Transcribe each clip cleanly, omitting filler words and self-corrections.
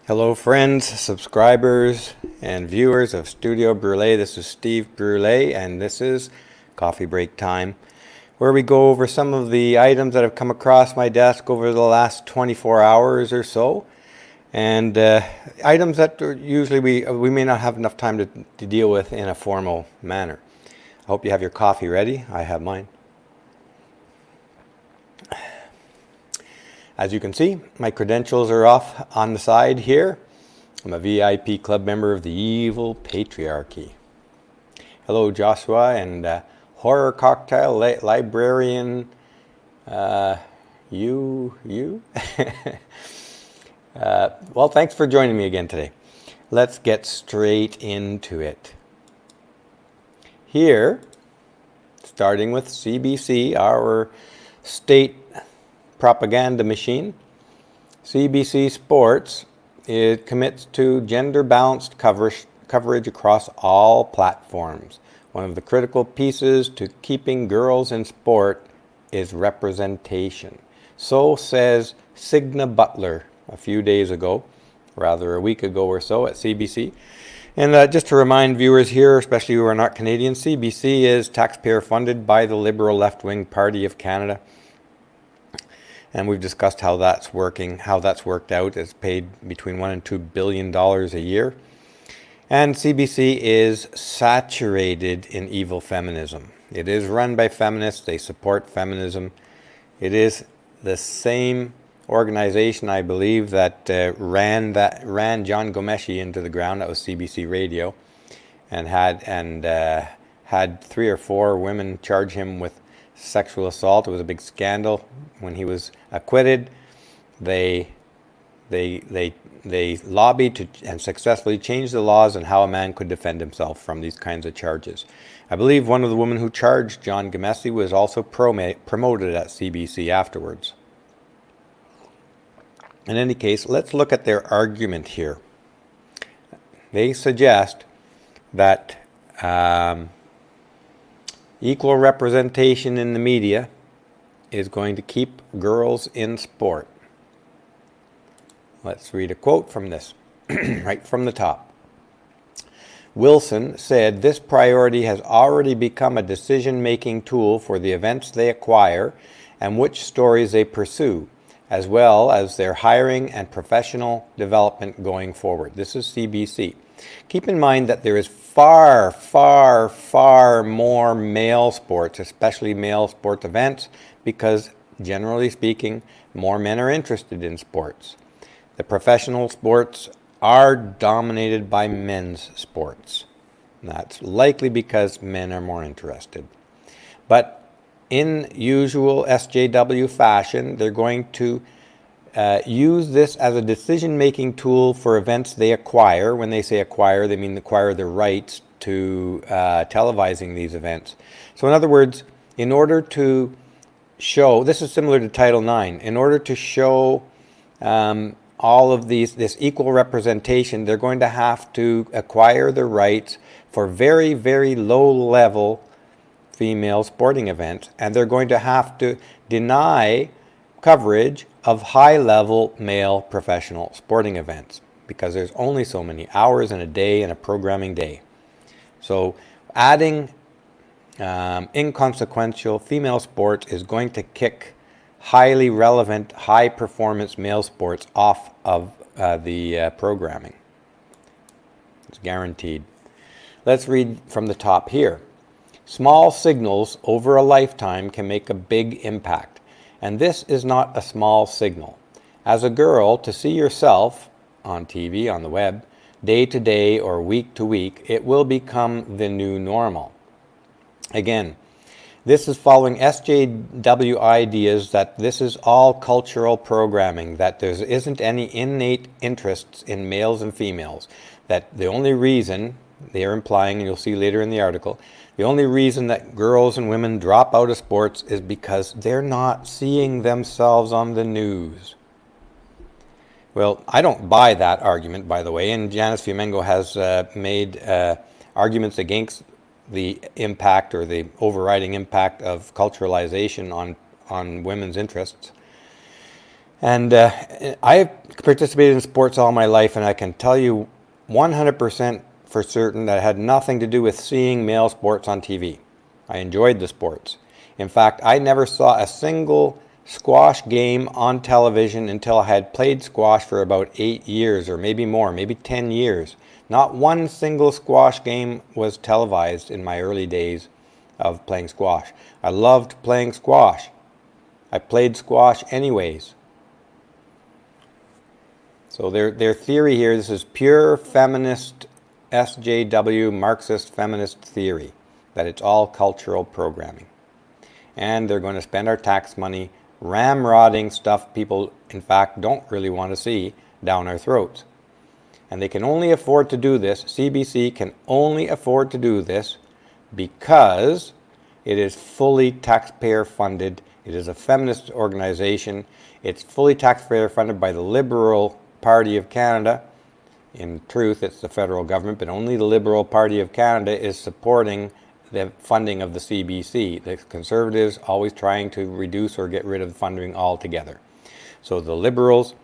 Hello friends, subscribers, and viewers of Studio Brulé. This is Steve Brulé, and this is Coffee Break Time, where we go over some of the items that have come across my desk over the last 24 hours or so, and items that usually we may not have enough time to deal with in a formal manner. I hope you have your coffee ready. I have mine. As you can see, my credentials are off on the side here. I'm a VIP club member of the evil patriarchy. Hello, Joshua and horror cocktail librarian. You. Well, thanks for joining me again today. Let's get straight into it. Here, starting with CBC, our state propaganda machine, CBC Sports, it commits to gender-balanced coverage across all platforms. One of the critical pieces to keeping girls in sport is representation. So says Signa Butler a few days ago, rather a week ago or so at CBC. And just to remind viewers here, especially who are not Canadian, CBC is taxpayer funded by the Liberal Left-Wing Party of Canada. And we've discussed how that's working, how that's worked out. It's paid between $1 and $2 billion a year. And CBC is saturated in evil feminism. It is run by feminists. They support feminism. It is the same organization, I believe, that ran John Gomeshi into the ground. That was CBC Radio, and had 3 or 4 women charge him with sexual assault. It was a big scandal. When he was acquitted, they lobbied to and successfully changed the laws on how a man could defend himself from these kinds of charges. I believe one of the women who charged John Gomeshi was also promoted at CBC afterwards. In any case, let's look at their argument here. They suggest that equal representation in the media is going to keep girls in sport. Let's read a quote from this, right from the top. Wilson said this priority has already become a decision-making tool for the events they acquire and which stories they pursue, as well as their hiring and professional development going forward. This is CBC. Keep in mind that there is far, far, far more male sports, especially male sports events, because generally speaking, more men are interested in sports. The professional sports are dominated by men's sports. That's likely because men are more interested. But in usual SJW fashion, they're going to use this as a decision-making tool for events they acquire. When they say acquire, they mean acquire the rights to televising these events. So in other words, in order to show, this is similar to Title IX, in order to show all of this equal representation, they're going to have to acquire the rights for very, very low-level female sporting events, and they're going to have to deny coverage of high-level male professional sporting events because there's only so many hours in a day in a programming day. So adding inconsequential female sports is going to kick highly relevant, high-performance male sports off of the programming. It's guaranteed. Let's read from the top here. Small signals over a lifetime can make a big impact. And this is not a small signal. As a girl, to see yourself on TV, on the web, day to day or week to week, it will become the new normal. Again, this is following SJW ideas that this is all cultural programming, that there isn't any innate interests in males and females, that the only reason, they are implying, and you'll see later in the article, the only reason that girls and women drop out of sports is because they're not seeing themselves on the news. Well, I don't buy that argument, by the way, and Janice Fumengo has made arguments against the impact or the overriding impact of culturalization on women's interests. And I've participated in sports all my life, and I can tell you 100% for certain that it had nothing to do with seeing male sports on TV. I enjoyed the sports. In fact, I never saw a single squash game on television until I had played squash for about 8 years, or maybe more, maybe 10 years. Not one single squash game was televised in my early days of playing squash. I loved playing squash. I played squash anyways. So their theory here, this is pure feminist SJW Marxist feminist theory, that it's all cultural programming. And they're going to spend our tax money ramrodding stuff people, in fact, don't really want to see down our throats. And they can only afford to do this, CBC can only afford to do this because it is fully taxpayer funded. It is a feminist organization. It's fully taxpayer funded by the Liberal Party of Canada. In truth, it's the federal government, but only the Liberal Party of Canada is supporting the funding of the CBC. The Conservatives always trying to reduce or get rid of the funding altogether. So the Liberals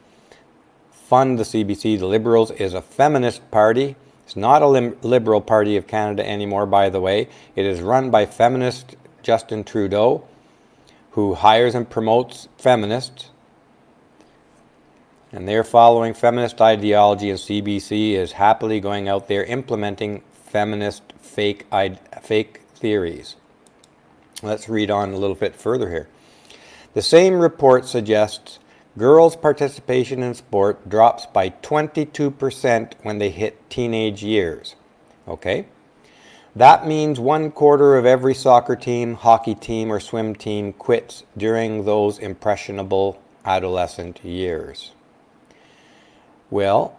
fund the CBC. The Liberals is a feminist party. It's not a Liberal Party of Canada anymore, by the way. It is run by feminist Justin Trudeau, who hires and promotes feminists. And they're following feminist ideology, and CBC is happily going out there implementing feminist fake theories. Let's read on a little bit further here. The same report suggests girls' participation in sport drops by 22% when they hit teenage years. Okay? That means 1/4 of every soccer team, hockey team, or swim team quits during those impressionable adolescent years. Well,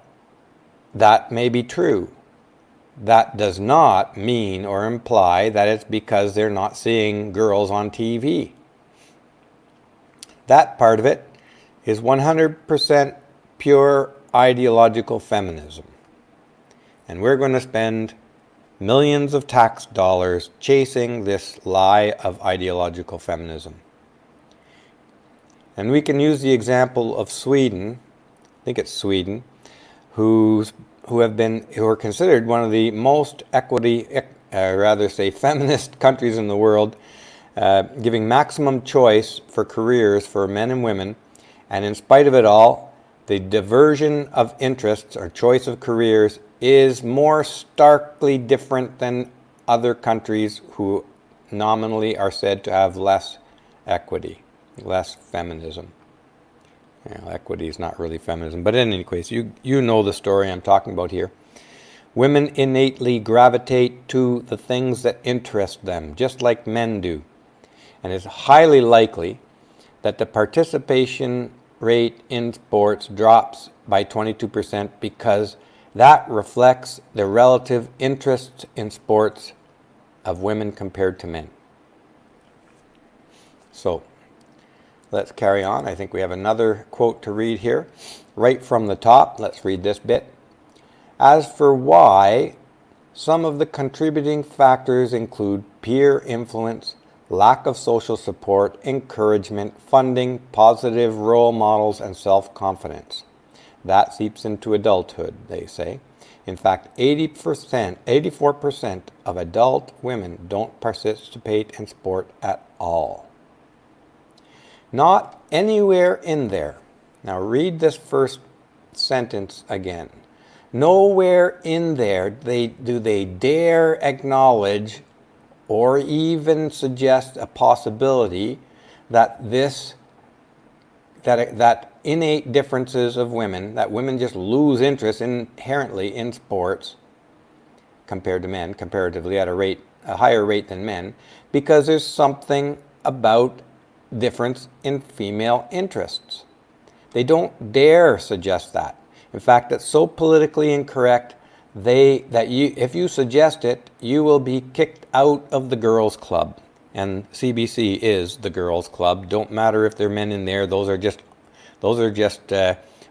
that may be true. That does not mean or imply that it's because they're not seeing girls on TV. That part of it is 100% pure ideological feminism. And we're going to spend millions of tax dollars chasing this lie of ideological feminism. And we can use the example of Sweden, I think it's Sweden, who are considered one of the most feminist countries in the world, giving maximum choice for careers for men and women. And in spite of it all, the diversion of interests or choice of careers is more starkly different than other countries who nominally are said to have less equity, less feminism. Equity is not really feminism, but in any case, you know the story I'm talking about here. Women innately gravitate to the things that interest them, just like men do. And it's highly likely that the participation rate in sports drops by 22% because that reflects the relative interest in sports of women compared to men. So, let's carry on. I think we have another quote to read here. Right from the top, let's read this bit. As for why, some of the contributing factors include peer influence, lack of social support, encouragement, funding, positive role models, and self-confidence. That seeps into adulthood, they say. In fact, 84% of adult women don't participate in sport at all. Not anywhere in there. Now read this first sentence again. Nowhere in there do they dare acknowledge or even suggest a possibility that that innate differences of women, that women just lose interest inherently in sports compared to men, comparatively at a higher rate than men, because there's something about difference in female interests. They don't dare suggest that. In fact, it's so politically incorrect if you suggest it, you will be kicked out of the girls' club. And CBC is the girls' club. Don't matter if there are men in there. Those are just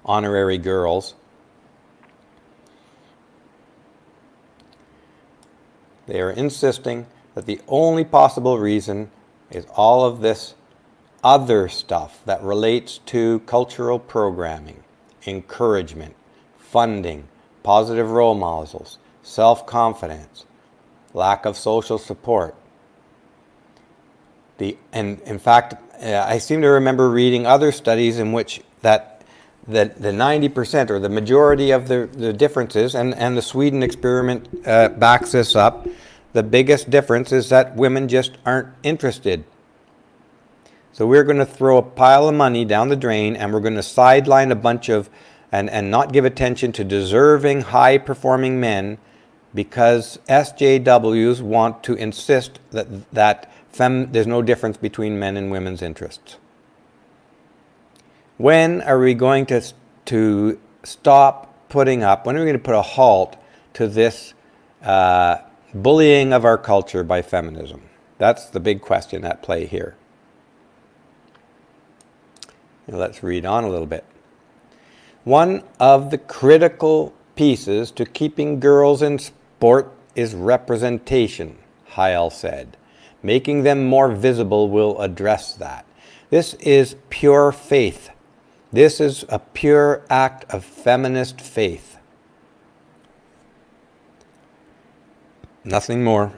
honorary girls. They are insisting that the only possible reason is all of this other stuff that relates to cultural programming, encouragement, funding, positive role models, self-confidence, lack of social support. And in fact, I seem to remember reading other studies in which the 90% or the majority of the differences, and the Sweden experiment backs this up, the biggest difference is that women just aren't interested. So we're going to throw a pile of money down the drain, and we're going to sideline a bunch of, and not give attention to deserving, high-performing men, because SJWs want to insist that there's no difference between men and women's interests. When are we going to stop putting up, when are we going to put a halt to this bullying of our culture by feminism? That's the big question at play here. Let's read on a little bit. One of the critical pieces to keeping girls in sport is representation, Heil said. Making them more visible will address that. This is pure faith. This is a pure act of feminist faith. Nothing more,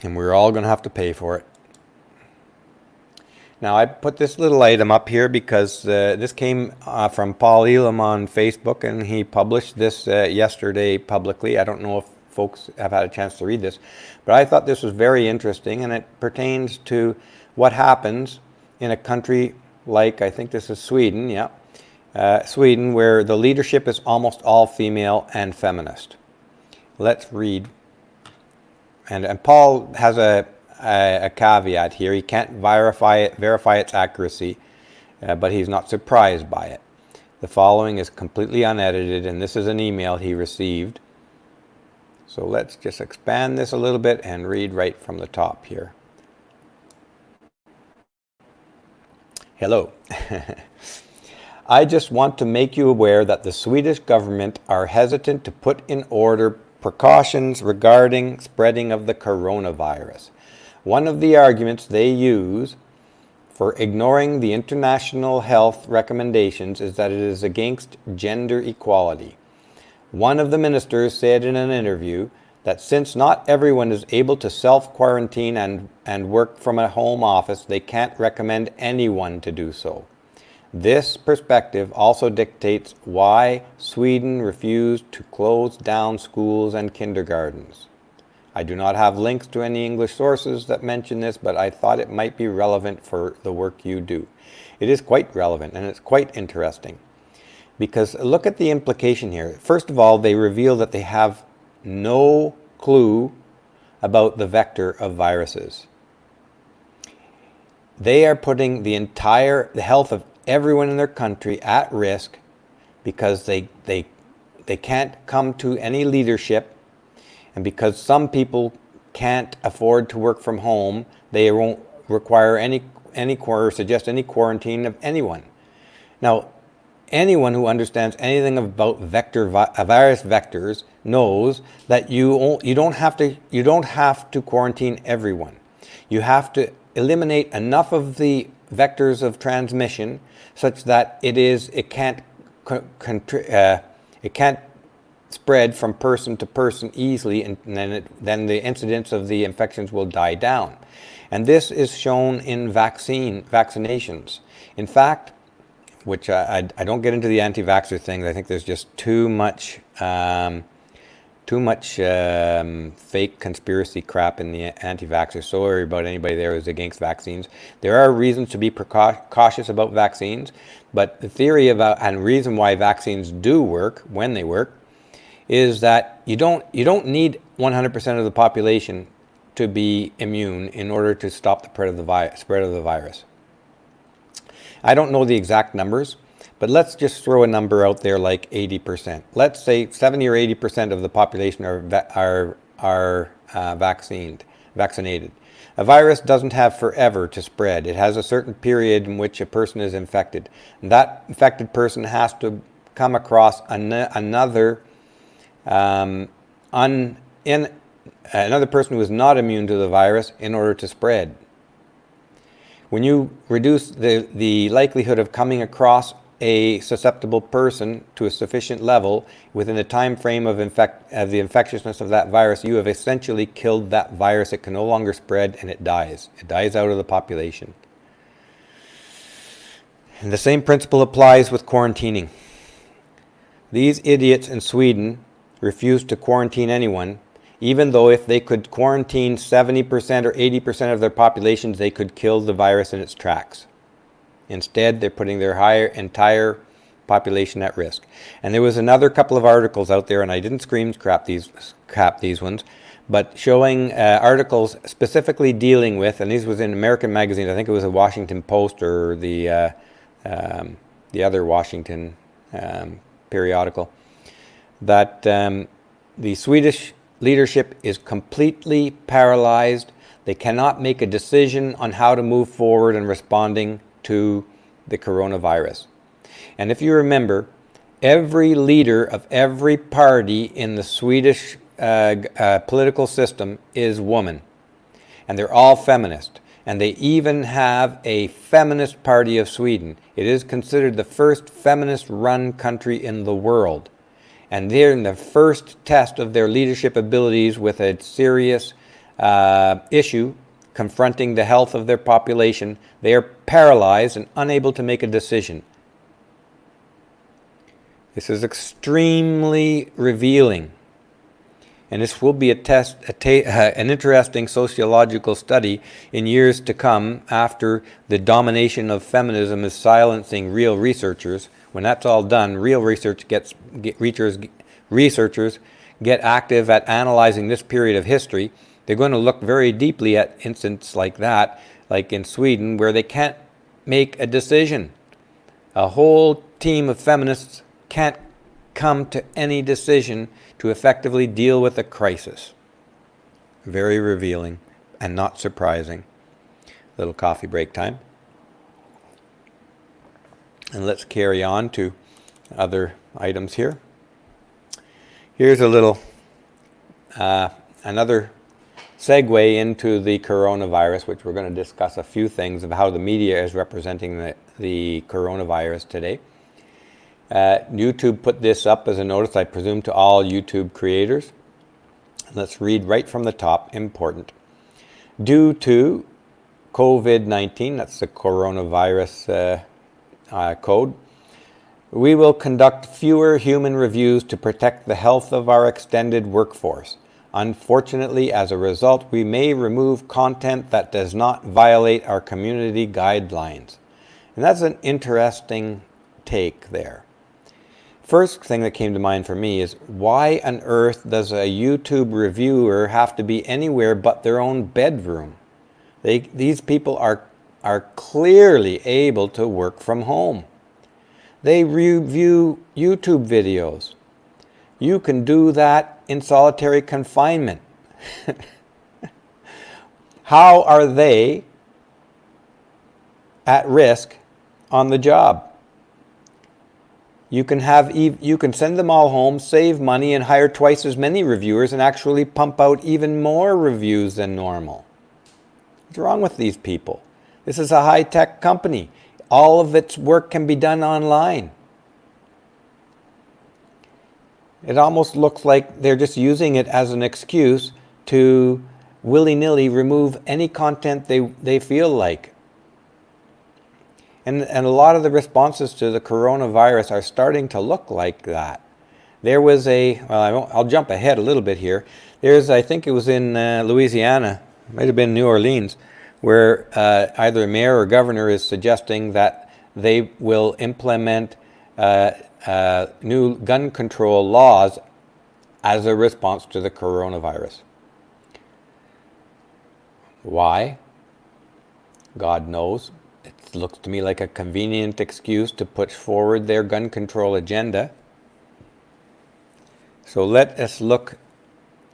and we're all going to have to pay for it. Now, I put this little item up here because this came from Paul Elam on Facebook, and he published this yesterday publicly. I don't know if folks have had a chance to read this, but I thought this was very interesting, and it pertains to what happens in a country like, I think this is Sweden, Sweden, where the leadership is almost all female and feminist. Let's read. And Paul has a caveat here. He can't verify its accuracy, but he's not surprised by it. The following is completely unedited, and this is an email he received. So let's just expand this a little bit and read right from the top here. Hello. I just want to make you aware that the Swedish government are hesitant to put in order precautions regarding spreading of the coronavirus. One of the arguments they use for ignoring the international health recommendations is that it is against gender equality. One of the ministers said in an interview that since not everyone is able to self-quarantine and work from a home office, they can't recommend anyone to do so. This perspective also dictates why Sweden refused to close down schools and kindergartens. I do not have links to any English sources that mention this, but I thought it might be relevant for the work you do. It is quite relevant, and it's quite interesting. Because look at the implication here. First of all, they reveal that they have no clue about the vector of viruses. They are putting the health of everyone in their country at risk because they can't come to any leadership, and because some people can't afford to work from home, they won't require any or suggest any quarantine of anyone. Now, anyone who understands anything about virus vectors knows that you don't have to quarantine everyone. You have to eliminate enough of the vectors of transmission such that it can't spread from person to person easily, and then the incidence of the infections will die down. And this is shown in vaccinations. In fact, which I don't get into the anti-vaxxer thing. I think there's just too much fake conspiracy crap in the anti-vaxxers. Sorry about anybody there who's against vaccines. There are reasons to be cautious about vaccines, but the theory about and reason why vaccines do work when they work is that you don't need 100% of the population to be immune in order to stop the spread of the virus. I don't know the exact numbers, but let's just throw a number out there like 80%. Let's say 70 or 80% of the population are vaccinated. A virus doesn't have forever to spread. It has a certain period in which a person is infected. And that infected person has to come across another person who is not immune to the virus in order to spread. When you reduce the likelihood of coming across a susceptible person to a sufficient level within the time frame of the infectiousness of that virus, you have essentially killed that virus. It can no longer spread, and it dies. It dies out of the population. And the same principle applies with quarantining. These idiots in Sweden refuse to quarantine anyone, even though if they could quarantine 70% or 80% of their populations, they could kill the virus in its tracks. Instead, they're putting their entire population at risk. And there was another couple of articles out there, and I didn't crap these ones, but showing articles specifically dealing with, and these was in American magazines. I think it was a Washington Post or the other Washington periodical, that the Swedish leadership is completely paralyzed. They cannot make a decision on how to move forward in responding to the coronavirus. And if you remember, every leader of every party in the Swedish political system is woman. And they're all feminist. And they even have a feminist party of Sweden. It is considered the first feminist-run country in the world. And they're in the first test of their leadership abilities with a serious issue confronting the health of their population. They are paralyzed and unable to make a decision. This is extremely revealing. And this will be an interesting sociological study in years to come, after the domination of feminism is silencing real researchers. When that's all done, real researchers get active at analyzing this period of history. They're going to look very deeply at incidents like that, like in Sweden, where they can't make a decision. A whole team of feminists can't come to any decision to effectively deal with a crisis. Very revealing and not surprising. Little coffee break time. And let's carry on to other items here. Here's a little, another segue into the coronavirus, which we're going to discuss a few things of how the media is representing the coronavirus today. YouTube put this up as a notice, I presume, to all YouTube creators. Let's read right from the top, important. Due to COVID-19, that's the coronavirus code, we will conduct fewer human reviews to protect the health of our extended workforce. Unfortunately, as a result, we may remove content that does not violate our community guidelines. And that's an interesting take there. First thing that came to mind for me is, why on earth does a YouTube reviewer have to be anywhere but their own bedroom? These people are clearly able to work from home. They review YouTube videos. You can do that in solitary confinement. How are they at risk on the job? You can send them all home, save money, and hire twice as many reviewers and actually pump out even more reviews than normal. What's wrong with these people? This is a high-tech company. All of its work can be done online. It almost looks like they're just using it as an excuse to willy-nilly remove any content they feel like. And a lot of the responses to the coronavirus are starting to look like that. There was I'll jump ahead a little bit here. I think it was in Louisiana, might have been New Orleans, where either a mayor or governor is suggesting that they will implement new gun control laws as a response to the coronavirus. Why? God knows. It looks to me like a convenient excuse to push forward their gun control agenda. So let us look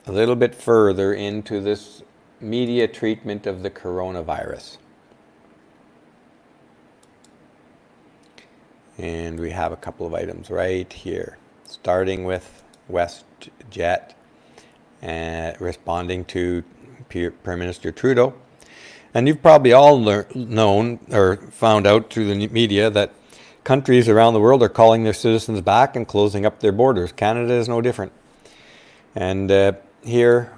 a little bit further into this media treatment of the coronavirus. And we have a couple of items right here, starting with WestJet, responding to Prime Minister Trudeau. And you've probably all known or found out through the media that countries around the world are calling their citizens back and closing up their borders. Canada is no different. And here,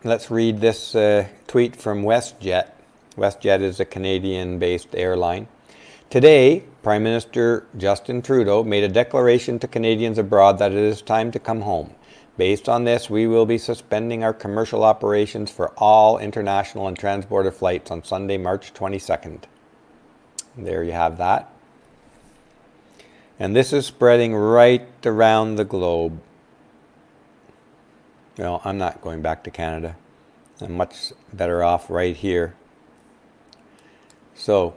let's read this tweet from WestJet. WestJet is a Canadian-based airline. Today, Prime Minister Justin Trudeau made a declaration to Canadians abroad that it is time to come home. Based on this, we will be suspending our commercial operations for all international and transborder flights on Sunday, March 22nd. There you have that. And this is spreading right around the globe. No, I'm not going back to Canada. I'm much better off right here. So,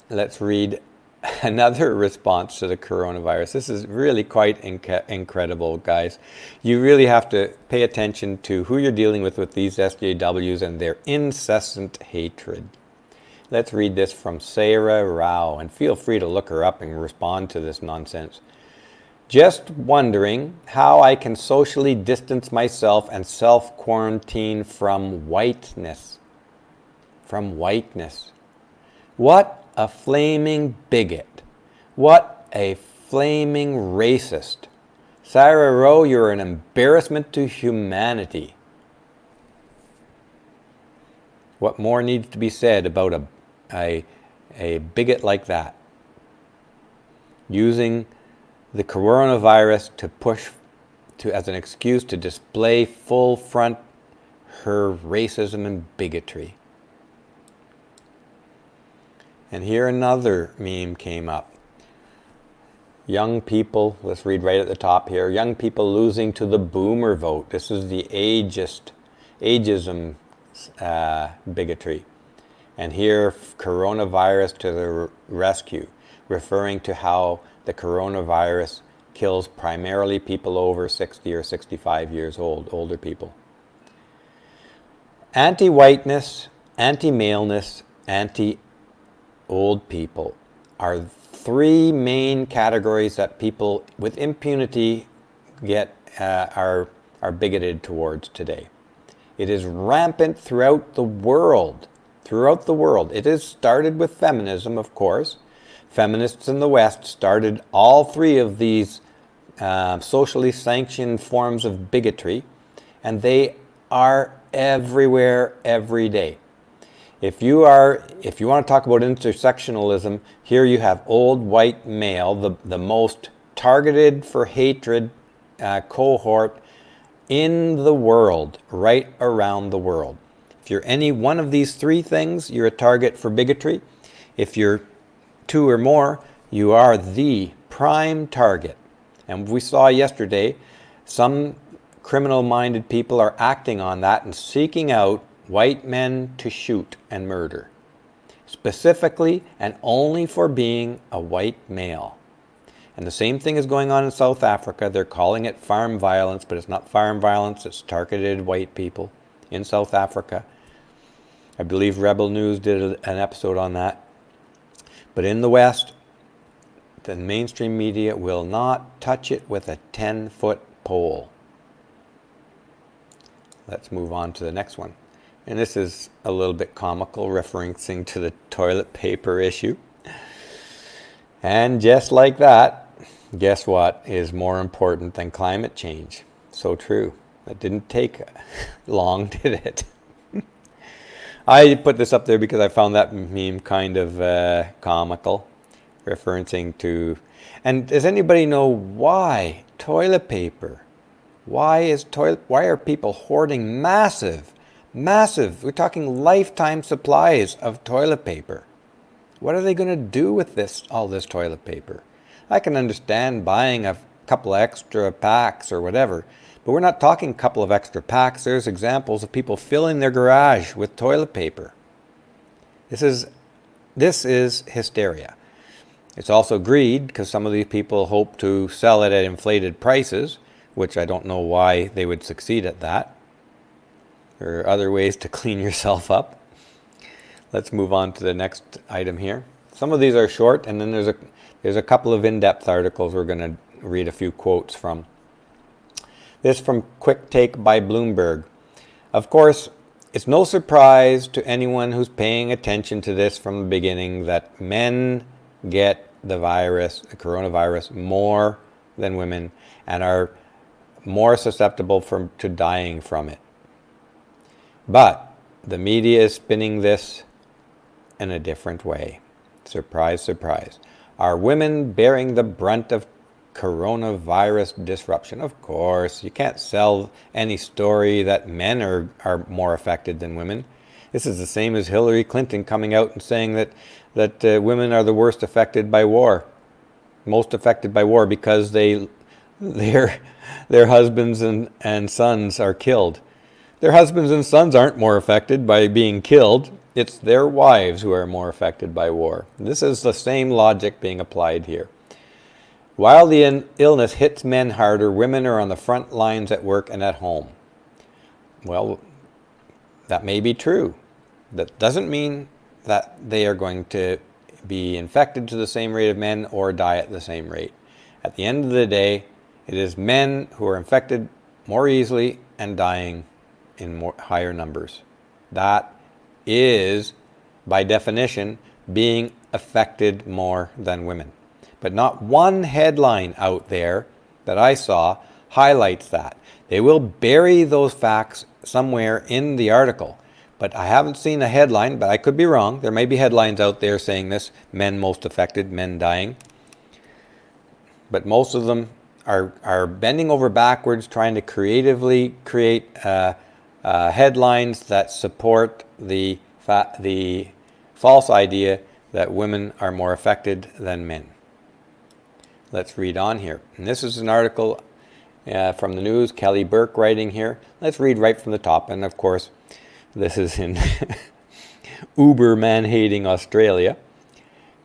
let's read another response to the coronavirus. This is really quite incredible, guys. You really have to pay attention to who you're dealing with these SJWs and their incessant hatred. Let's read this from Sarah Rao, and feel free to look her up and respond to this nonsense. Just wondering how I can socially distance myself and self-quarantine from whiteness. From whiteness. What a flaming bigot. What a flaming racist. Sarah Rowe, you're an embarrassment to humanity. What more needs to be said about a bigot like that? Using the coronavirus to push as an excuse to display full front her racism and bigotry. And here another meme came up. Young people, let's read right at the top here. Young people losing to the boomer vote. This is the ageism bigotry. And here, coronavirus to the rescue, referring to how the coronavirus kills primarily people over 60 or 65 years old, older people. Anti-whiteness, anti-maleness, anti-old people are three main categories that people with impunity are bigoted towards today. It is rampant throughout the world. Throughout the world. It is started with feminism, of course. Feminists in the West started all three of these socially sanctioned forms of bigotry, and they are everywhere, every day. If you want to talk about intersectionalism, here you have old white male, the most targeted for hatred cohort in the world, right around the world. If you're any one of these three things, you're a target for bigotry. If you're two or more, you are the prime target. And we saw yesterday, some criminal-minded people are acting on that and seeking out white men to shoot and murder, specifically and only for being a white male. And the same thing is going on in South Africa. They're calling it farm violence, but it's not farm violence, it's targeted white people in South Africa. I believe Rebel News did an episode on that. But in the West, the mainstream media will not touch it with a 10-foot pole. Let's move on to the next one. And this is a little bit comical, referencing to the toilet paper issue. And just like that, guess what is more important than climate change? So true. It didn't take long, did it? I put this up there because I found that meme kind of comical, referencing to... And does anybody know why toilet paper? Why are people hoarding massive, we're talking lifetime supplies of toilet paper? What are they going to do with all this toilet paper? I can understand buying a couple extra packs or whatever, but we're not talking a couple of extra packs. There's examples of people filling their garage with toilet paper. This is hysteria. It's also greed, because some of these people hope to sell it at inflated prices, which I don't know why they would succeed at that. There are other ways to clean yourself up. Let's move on to the next item here. Some of these are short, and then there's a couple of in-depth articles we're going to read a few quotes from. This from Quick Take by Bloomberg. Of course, It's no surprise to anyone who's paying attention to this from the beginning that men get the coronavirus, more than women, and are more susceptible to dying from it. But the media is spinning this in a different way. Surprise, surprise. Are women bearing the brunt of coronavirus disruption? Of course, you can't sell any story that men are more affected than women. This is the same as Hillary Clinton coming out and saying that women are the worst affected by war, most affected by war because their husbands and sons are killed. Their husbands and sons aren't more affected by being killed. It's their wives who are more affected by war. This is the same logic being applied here. While the illness hits men harder, women are on the front lines at work and at home. Well, that may be true. That doesn't mean that they are going to be infected to the same rate of men or die at the same rate. At the end of the day, it is men who are infected more easily and dying in higher numbers. That is, by definition, being affected more than women. But not one headline out there that I saw highlights that. They will bury those facts somewhere in the article. But I haven't seen a headline, but I could be wrong. There may be headlines out there saying this, men most affected, men dying. But most of them are bending over backwards trying to creatively create headlines that support the false idea that women are more affected than men. Let's read on here. And this is an article from the news, Kelly Burke writing here. Let's read right from the top. And of course, this is in uber man-hating Australia.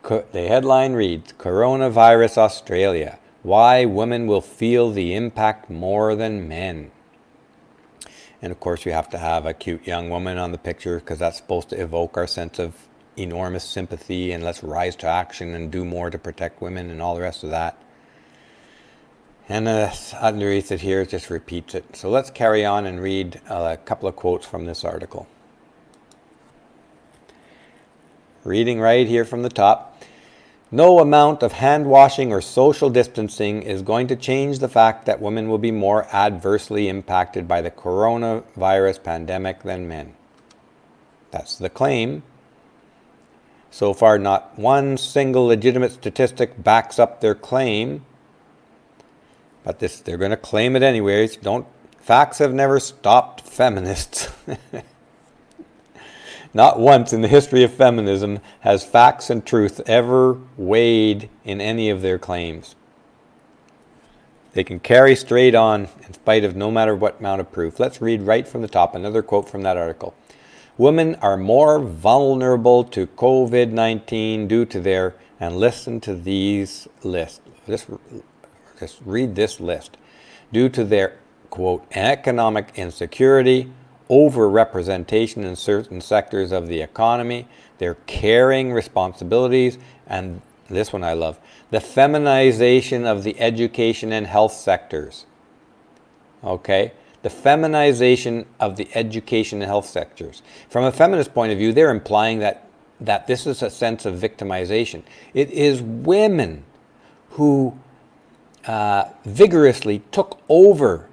The headline reads, Coronavirus Australia, Why Women Will Feel the Impact More Than Men. And of course, you have to have a cute young woman on the picture because that's supposed to evoke our sense of enormous sympathy and let's rise to action and do more to protect women and all the rest of that. And underneath it here, it just repeats it. So let's carry on and read a couple of quotes from this article. Reading right here from the top. No amount of hand washing or social distancing is going to change the fact that women will be more adversely impacted by the coronavirus pandemic than men. That's the claim. So far, not one single legitimate statistic backs up their claim. But they're going to claim it anyways. Facts have never stopped feminists. Not once in the history of feminism has facts and truth ever weighed in any of their claims. They can carry straight on in spite of no matter what amount of proof. Let's read right from the top, another quote from that article. Women are more vulnerable to COVID-19 due to their, and listen to these lists. Just read this list. Due to their, quote, economic insecurity, overrepresentation in certain sectors of the economy, their caring responsibilities, and this one I love, the feminization of the education and health sectors. Okay? The feminization of the education and health sectors. From a feminist point of view, they're implying that this is a sense of victimization. It is women who vigorously took over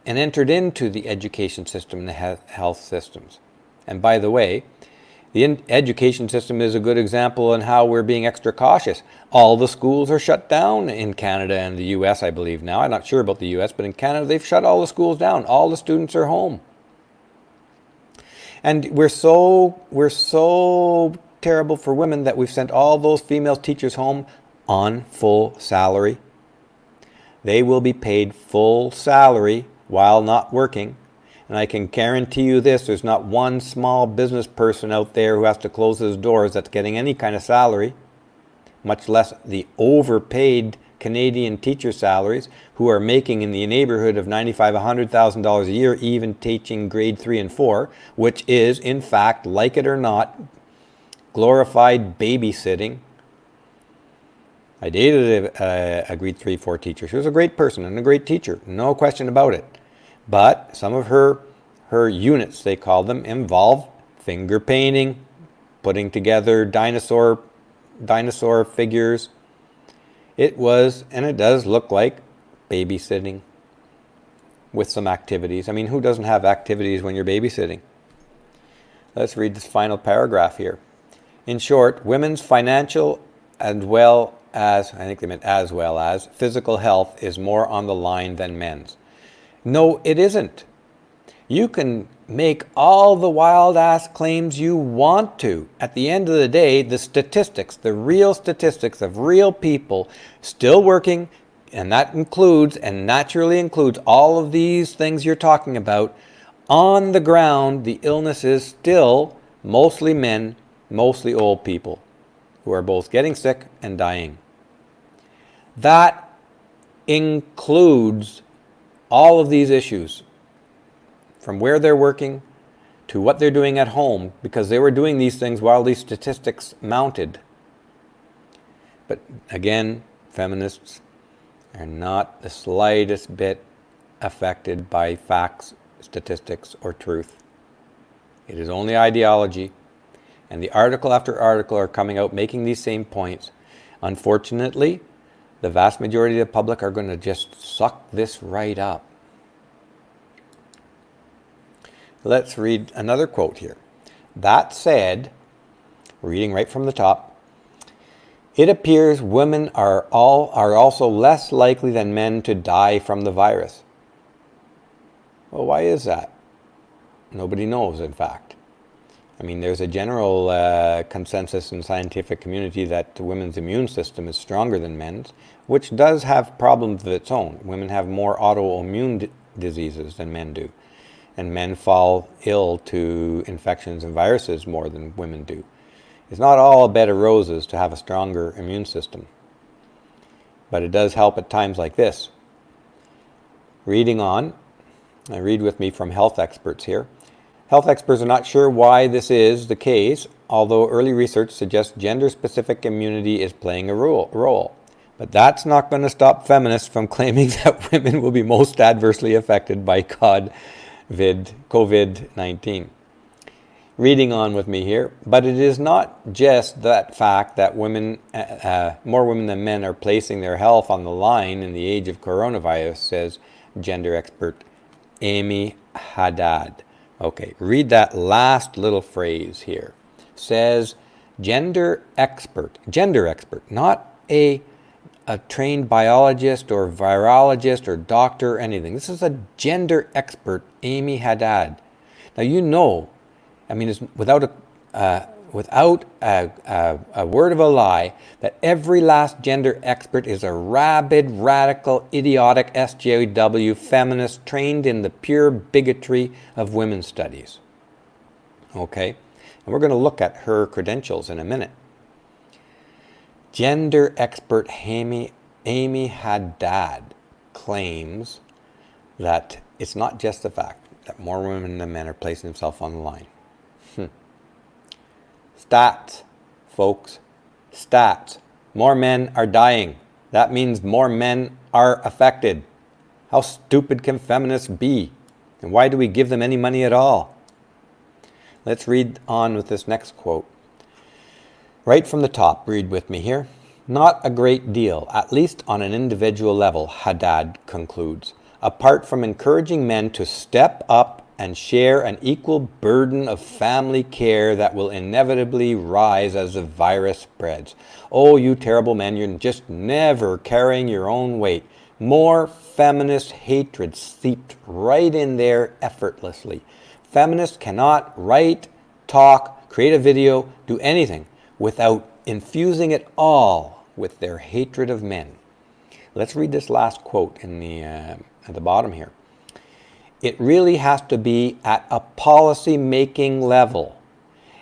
and entered into the education system and the health systems. And by the way, the education system is a good example on how we're being extra cautious. All the schools are shut down in Canada and the US, I believe now. I'm not sure about the US, but in Canada, they've shut all the schools down. All the students are home. And we're so terrible for women that we've sent all those female teachers home on full salary. They will be paid full salary while not working. And I can guarantee you this, there's not one small business person out there who has to close his doors that's getting any kind of salary, much less the overpaid Canadian teacher salaries who are making in the neighborhood of $95,000, $100,000 a year, even teaching grade 3 and 4, which is, in fact, like it or not, glorified babysitting. I dated a grade 3, 4 teacher. She was a great person and a great teacher, no question about it. But some of her her units, they call them, involve finger painting, putting together dinosaur figures. It was, and it does look like, babysitting with some activities. I mean, who doesn't have activities when you're babysitting? Let's read this final paragraph here. In short, women's financial as well as, I think they meant as well as, physical health is more on the line than men's. No, it isn't. You can make all the wild-ass claims you want to. At the end of the day, the statistics, the real statistics of real people still working, and that includes and naturally includes all of these things you're talking about, on the ground, the illness is still mostly men, mostly old people who are both getting sick and dying. That includes all of these issues, from where they're working to what they're doing at home, because they were doing these things while these statistics mounted. But again, feminists are not the slightest bit affected by facts, statistics, or truth. It is only ideology, and the article after article are coming out making these same points. Unfortunately, the vast majority of the public are going to just suck this right up. Let's read another quote here. That said, reading right from the top, it appears women are also less likely than men to die from the virus. Well, why is that? Nobody knows, in fact. I mean, there's a general consensus in the scientific community that the women's immune system is stronger than men's, which does have problems of its own. Women have more autoimmune diseases than men do, and men fall ill to infections and viruses more than women do. It's not all a bed of roses to have a stronger immune system, but it does help at times like this. Reading on, read with me from health experts here. Health experts are not sure why this is the case, although early research suggests gender-specific immunity is playing a role. But that's not going to stop feminists from claiming that women will be most adversely affected by COVID-19. Reading on with me here, but it is not just that fact that women, more women than men are placing their health on the line in the age of coronavirus, says gender expert Amy Haddad. Okay, read that last little phrase here. Says gender expert, not a trained biologist or virologist or doctor or anything. This is a gender expert, Amy Haddad. Now you know, I mean, it's without a word of a lie, that every last gender expert is a rabid, radical, idiotic SJW feminist trained in the pure bigotry of women's studies. Okay? And we're going to look at her credentials in a minute. Gender expert Amy Haddad claims that it's not just the fact that more women than men are placing themselves on the line. Stats, folks. Stats. More men are dying. That means more men are affected. How stupid can feminists be? And why do we give them any money at all? Let's read on with this next quote. Right from the top, read with me here. Not a great deal, at least on an individual level, Haddad concludes, apart from encouraging men to step up and share an equal burden of family care that will inevitably rise as the virus spreads. Oh, you terrible men, you're just never carrying your own weight. More feminist hatred seeped right in there effortlessly. Feminists cannot write, talk, create a video, do anything without infusing it all with their hatred of men. Let's read this last quote in the at the bottom here. It really has to be at a policy-making level.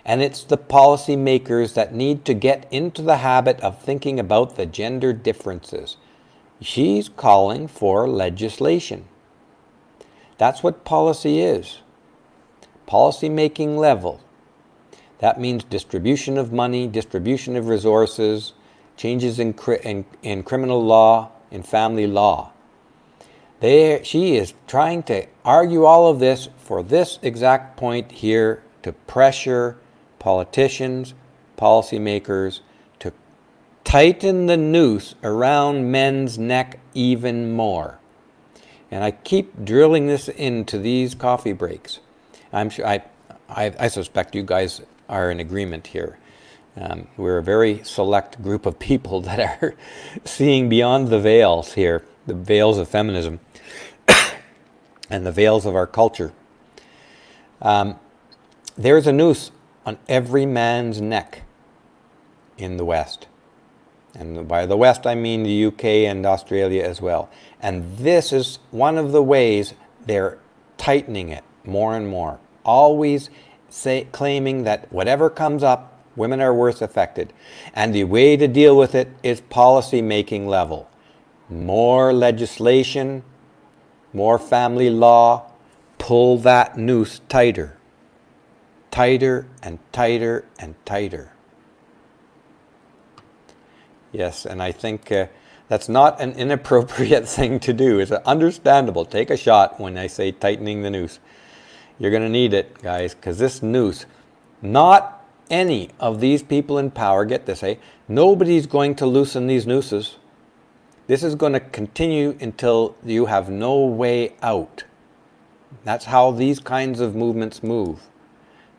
And it's the policy makers that need to get into the habit of thinking about the gender differences. She's calling for legislation. That's what policy is. Policy-making level. That means distribution of money, distribution of resources, changes in criminal law, in family law. She is trying to argue all of this for this exact point here, to pressure politicians, policymakers, to tighten the noose around men's neck even more. And I keep drilling this into these coffee breaks. I'm sure I suspect you guys are in agreement here. We're a very select group of people that are seeing beyond the veils here, the veils of feminism and the veils of our culture. There's a noose on every man's neck in the West. And by the West, I mean the UK and Australia as well. And this is one of the ways they're tightening it more and more. Always claiming that whatever comes up, women are worse affected. And the way to deal with it is policy making level. More legislation, more family law, pull that noose tighter. Tighter and tighter and tighter. Yes, and I think that's not an inappropriate thing to do. It's understandable. Take a shot when I say tightening the noose. You're going to need it, guys, because this noose, not any of these people in power, get this, nobody's going to loosen these nooses. This is going to continue until you have no way out. That's how these kinds of movements move.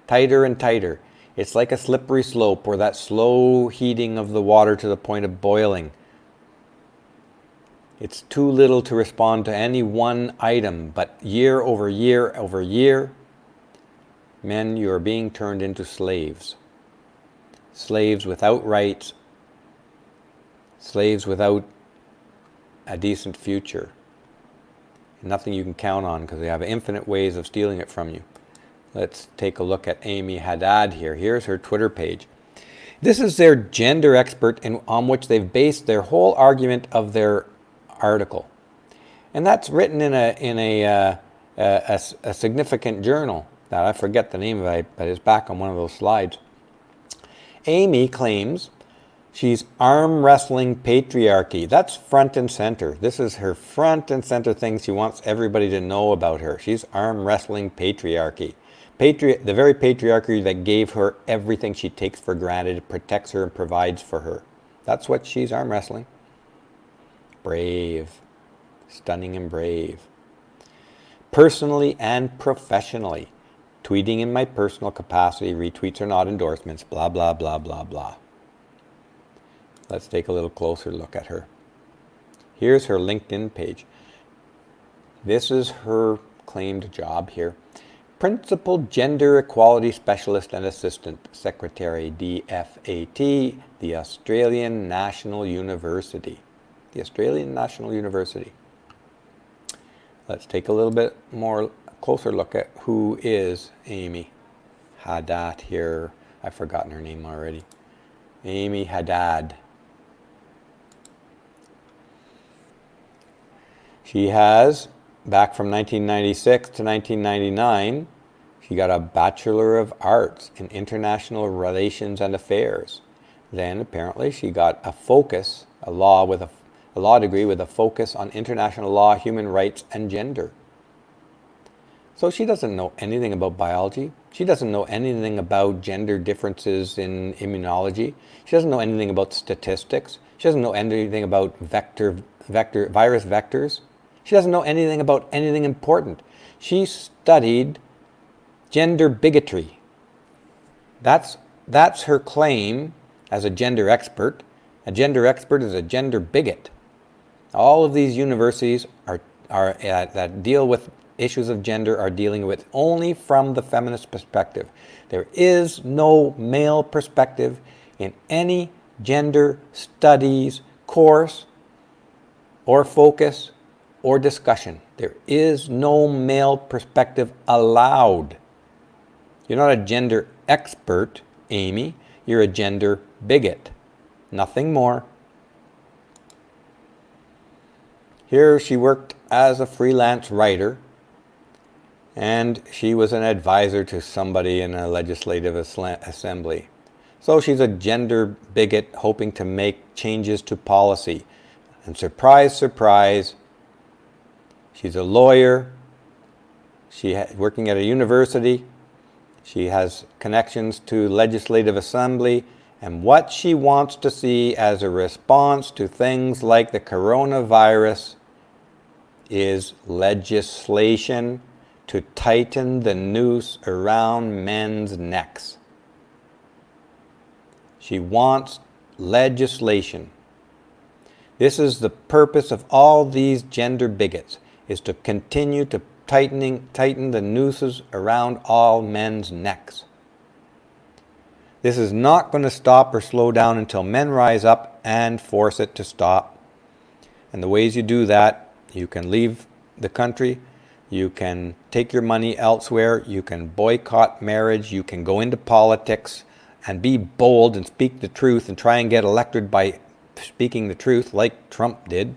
Tighter and tighter. It's like a slippery slope, or that slow heating of the water to the point of boiling. It's too little to respond to any one item, but year over year over year, men, you are being turned into slaves. Slaves without rights, slaves without a decent future. Nothing you can count on, because they have infinite ways of stealing it from you. Let's take a look at Amy Haddad here. Here's her Twitter page. This is their gender expert on which they've based their whole argument of their article. And that's written in a significant journal that I forget the name of it, but it's back on one of those slides. Amy claims she's arm wrestling patriarchy. That's front and center. This is her front and center thing she wants everybody to know about her. She's arm wrestling patriarchy. The very patriarchy that gave her everything she takes for granted, protects her and provides for her. That's what she's arm wrestling. Brave. Stunning and brave. Personally and professionally. Tweeting in my personal capacity, retweets are not endorsements, blah, blah, blah, blah, blah. Let's take a little closer look at her. Here's her LinkedIn page. This is her claimed job here. Principal Gender Equality Specialist and Assistant Secretary, DFAT, the Australian National University. The Australian National University. Let's take a little bit more closer look at who is Amy Haddad here. I've forgotten her name already. Amy Haddad. She has, back from 1996 to 1999, she got a Bachelor of Arts in International Relations and Affairs. Then apparently she got a law degree with a focus on international law, human rights, and gender. So she doesn't know anything about biology. She doesn't know anything about gender differences in immunology. She doesn't know anything about statistics. She doesn't know anything about virus vectors. She doesn't know anything about anything important. She studied gender bigotry. That's her claim as a gender expert. A gender expert is a gender bigot. All of these universities that deal with issues of gender are dealing with only from the feminist perspective. There is no male perspective in any gender studies course or focus or discussion. There is no male perspective allowed. You're not a gender expert, Amy. You're a gender bigot. Nothing more. Here she worked as a freelance writer, and she was an advisor to somebody in a legislative assembly. So she's a gender bigot hoping to make changes to policy. And surprise, surprise, She's a lawyer. She's working at a university. She has connections to legislative assembly. And what she wants to see as a response to things like the coronavirus is legislation to tighten the noose around men's necks. She wants legislation. This is the purpose of all these gender bigots, is to continue to tighten the nooses around all men's necks. This is not going to stop or slow down until men rise up and force it to stop. And the ways you do that, you can leave the country, you can take your money elsewhere, you can boycott marriage, you can go into politics and be bold and speak the truth and try and get elected by speaking the truth like Trump did.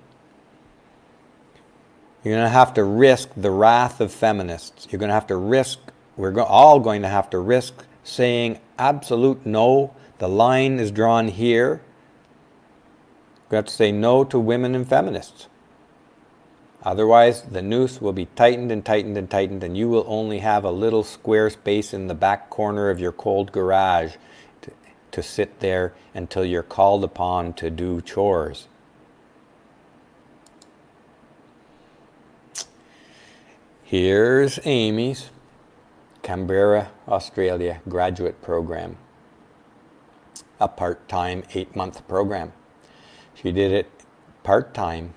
You're going to have to risk the wrath of feminists. You're going to have to risk, all going to have to risk saying absolute no. The line is drawn here. We have to say no to women and feminists. Otherwise, the noose will be tightened and tightened and tightened, and you will only have a little square space in the back corner of your cold garage to sit there until you're called upon to do chores. Here's Amy's Canberra, Australia graduate program. A part-time 8-month program. She did it part-time,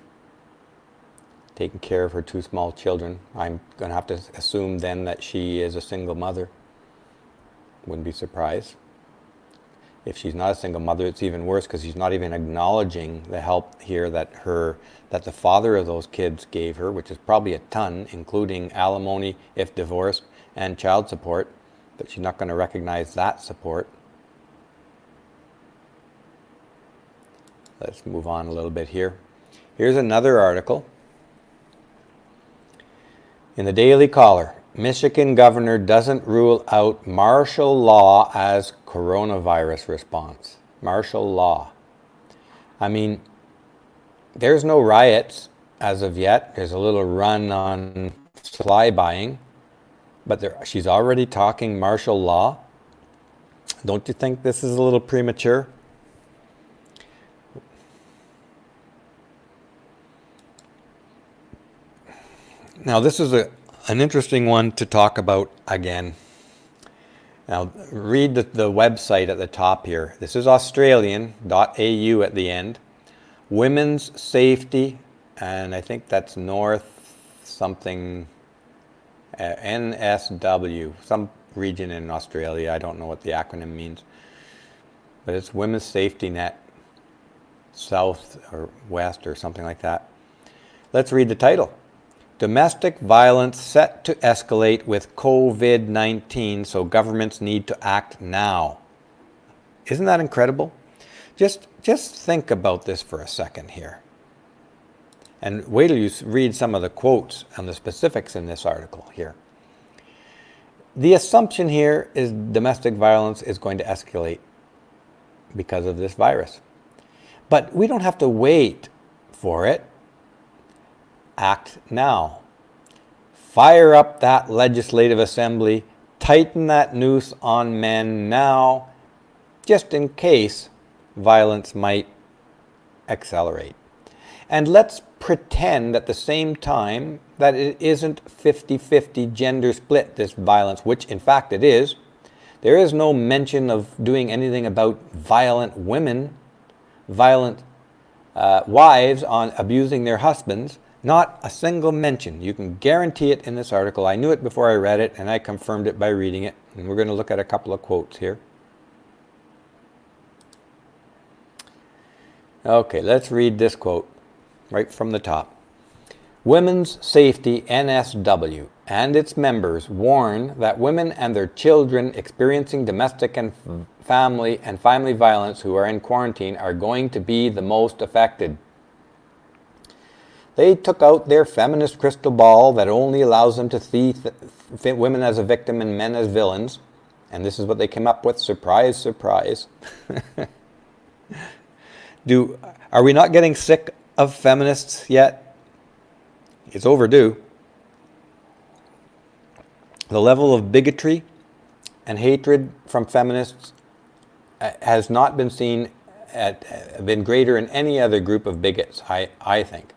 taking care of her 2 small children. I'm going to have to assume then that she is a single mother. Wouldn't be surprised. If she's not a single mother, it's even worse because she's not even acknowledging the help here that the father of those kids gave her, which is probably a ton, including alimony if divorced and child support, but she's not going to recognize that support. Let's move on a little bit here. Here's another article. In the Daily Caller, Michigan governor doesn't rule out martial law as coronavirus response. Martial law. I mean, there's no riots as of yet. There's a little run on supply buying, but she's already talking martial law. Don't you think this is a little premature? Now, this is an interesting one to talk about again. Now, read the website at the top here. This is Australian.au at the end. Women's Safety, and I think that's North something, NSW, some region in Australia. I don't know what the acronym means. But it's Women's Safety Net, South or West or something like that. Let's read the title. Domestic violence set to escalate with COVID-19, so governments need to act now. Isn't that incredible? Just think about this for a second here. And wait till you read some of the quotes and the specifics in this article here. The assumption here is domestic violence is going to escalate because of this virus. But we don't have to wait for it. Act now. Fire up that legislative assembly. Tighten that noose on men now, just in case violence might accelerate. And let's pretend at the same time that it isn't 50-50 gender split, this violence, which in fact it is. There is no mention of doing anything about violent women, violent wives on abusing their husbands. Not a single mention. You can guarantee it in this article. I knew it before I read it, and I confirmed it by reading it. And we're going to look at a couple of quotes here. Okay, let's read this quote right from the top. Women's Safety NSW and its members warn that women and their children experiencing domestic and family violence who are in quarantine are going to be the most affected. They took out their feminist crystal ball that only allows them to see women as a victim and men as villains. And this is what they came up with. Surprise, surprise. Are we not getting sick of feminists yet? It's overdue. The level of bigotry and hatred from feminists has not been been greater in any other group of bigots, I think.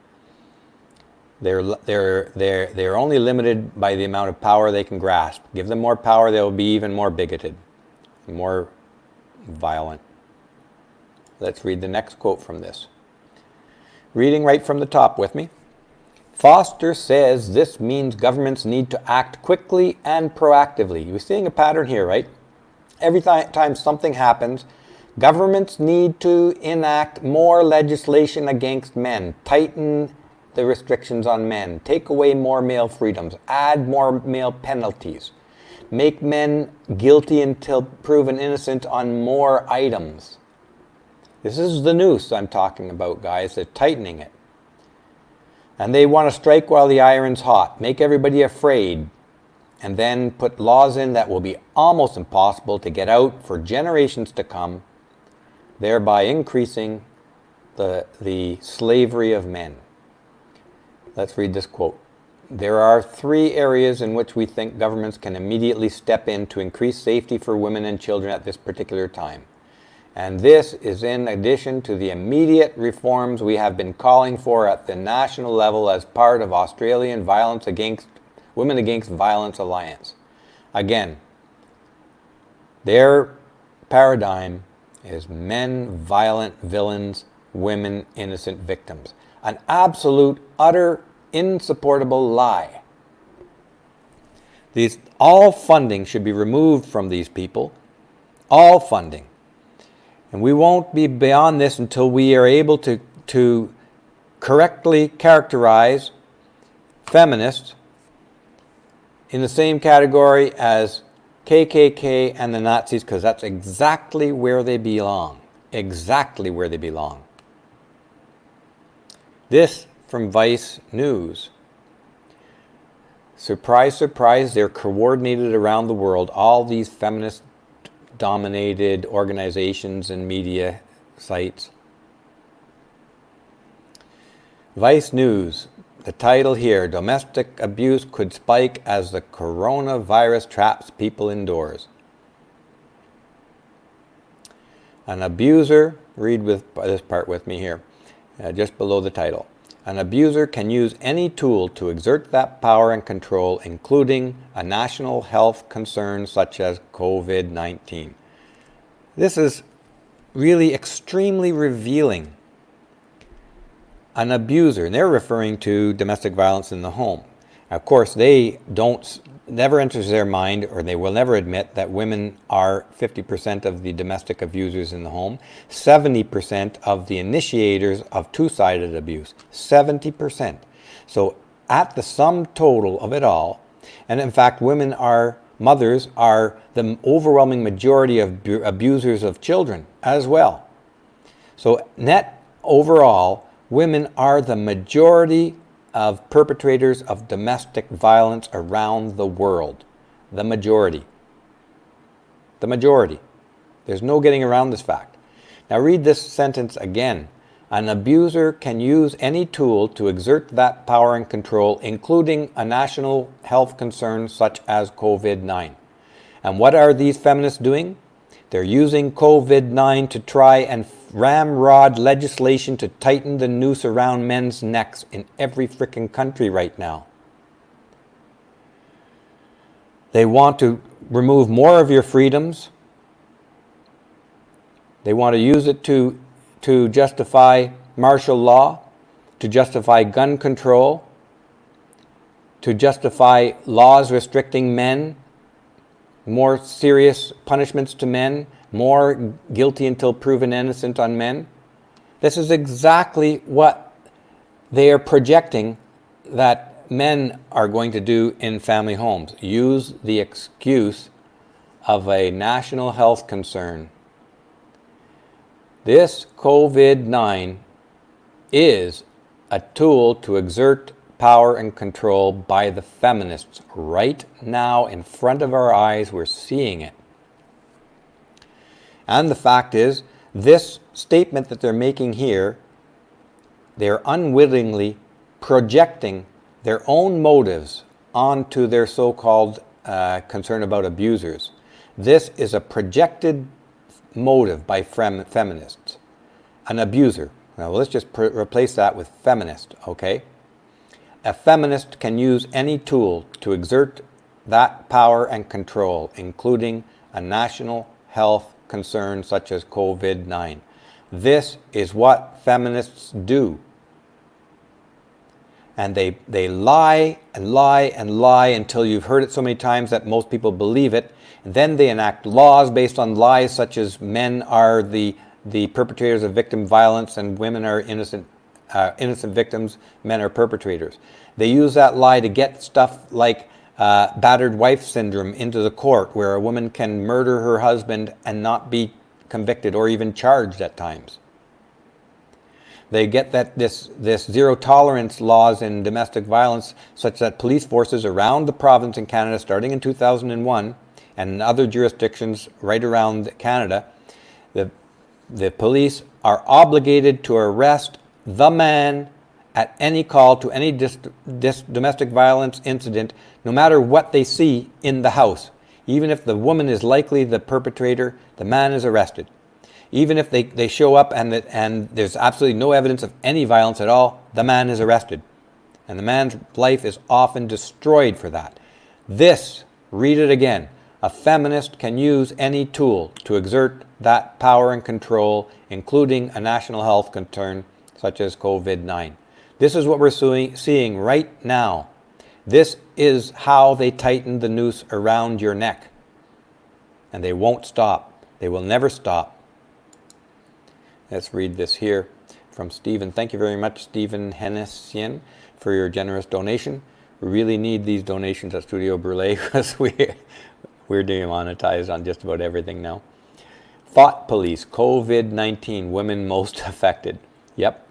They're only limited by the amount of power they can grasp. Give them more power, they'll be even more bigoted, more violent. Let's read the next quote from this. Reading right from the top with me. Foster says this means governments need to act quickly and proactively. You're seeing a pattern here, right? Every time something happens, governments need to enact more legislation against men, tighten the restrictions on men, take away more male freedoms, add more male penalties, make men guilty until proven innocent on more items. This is the noose I'm talking about, guys. They're tightening it. And they want to strike while the iron's hot, make everybody afraid, and then put laws in that will be almost impossible to get out for generations to come, thereby increasing the slavery of men. Let's read this quote. There are 3 areas in which we think governments can immediately step in to increase safety for women and children at this particular time. And this is in addition to the immediate reforms we have been calling for at the national level as part of Australian Women Against Violence Alliance. Again, their paradigm is men violent villains, women innocent victims. An absolute, utter, insupportable lie. All funding should be removed from these people. All funding. And we won't be beyond this until we are able to correctly characterize feminists in the same category as KKK and the Nazis, because that's exactly where they belong. Exactly where they belong. This from Vice News. Surprise, surprise, they're coordinated around the world. All these feminist-dominated organizations and media sites. Vice News. The title here, domestic abuse could spike as the coronavirus traps people indoors. An abuser, read this part with me here, just below the title. An abuser can use any tool to exert that power and control, including a national health concern such as COVID-19. This is really extremely revealing. An abuser, and they're referring to domestic violence in the home. Of course, never enters their mind, or they will never admit that women are 50% of the domestic abusers in the home, 70% of the initiators of two-sided abuse, 70%. So at the sum total of it all, and in fact, mothers are the overwhelming majority of abusers of children as well. So net overall, women are the majority of perpetrators of domestic violence around the world. The majority. The majority. There's no getting around this fact. Now read this sentence again. An abuser can use any tool to exert that power and control, including a national health concern such as COVID-19. And what are these feminists doing? They're using COVID-19 to try and ramrod legislation to tighten the noose around men's necks in every frickin' country right now. They want to remove more of your freedoms. They want to use it to justify martial law, to justify gun control, to justify laws restricting men, more serious punishments to men, more guilty until proven innocent on men. This is exactly what they are projecting that men are going to do in family homes. Use the excuse of a national health concern. This COVID-19 is a tool to exert power and control by the feminists. Right now, in front of our eyes, we're seeing it. And the fact is, this statement that they're making here, they're unwittingly projecting their own motives onto their so-called concern about abusers. This is a projected motive by feminists. An abuser. Now let's just replace that with feminist, okay? A feminist can use any tool to exert that power and control, including a national health concern such as COVID-19. This is what feminists do. And they lie and lie and lie until you've heard it so many times that most people believe it. And then they enact laws based on lies such as men are the perpetrators of victim violence and women are innocent victims, men are perpetrators. They use that lie to get stuff like battered wife syndrome into the court, where a woman can murder her husband and not be convicted or even charged at times. They get that this zero tolerance laws in domestic violence, such that police forces around the province in Canada, starting in 2001, and in other jurisdictions right around Canada, the police are obligated to arrest the man at any call to any domestic violence incident, no matter what they see in the house. Even if the woman is likely the perpetrator, the man is arrested. Even if they show up and there's absolutely no evidence of any violence at all, the man is arrested. And the man's life is often destroyed for that. This, read it again, a feminist can use any tool to exert that power and control, including a national health concern such as COVID-19. This is what we're seeing right now. This is how they tighten the noose around your neck. And they won't stop. They will never stop. Let's read this here from Stephen. Thank you very much, Stephen Hennessian, for your generous donation. We really need these donations at Studio Brulé because we're demonetized on just about everything now. Thought police, COVID-19, women most affected. Yep.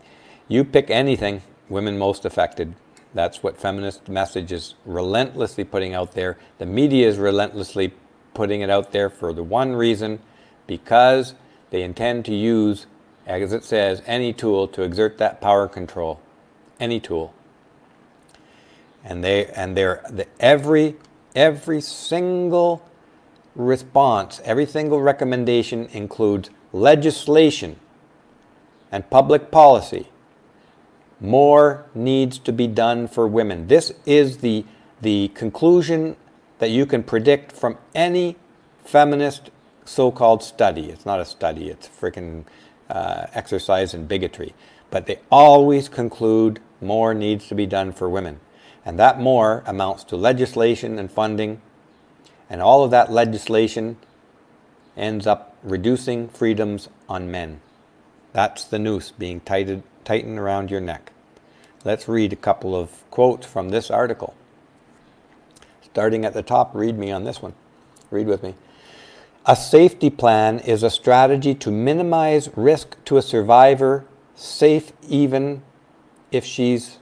You pick anything, women most affected. That's what feminist message is relentlessly putting out there. The media is relentlessly putting it out there for the one reason, because they intend to use, as it says, any tool to exert that power and control. Any tool. And every single response, every single recommendation includes legislation and public policy. More needs to be done for women. This is the conclusion that you can predict from any feminist so-called study. It's not a study, it's freaking exercise in bigotry. But they always conclude more needs to be done for women. And that more amounts to legislation and funding. And all of that legislation ends up reducing freedoms on men. That's the noose being tightened around your neck. Let's read a couple of quotes from this article. Starting at the top, read me on this one. Read with me. A safety plan is a strategy to minimize risk to a survivor, safe even if she's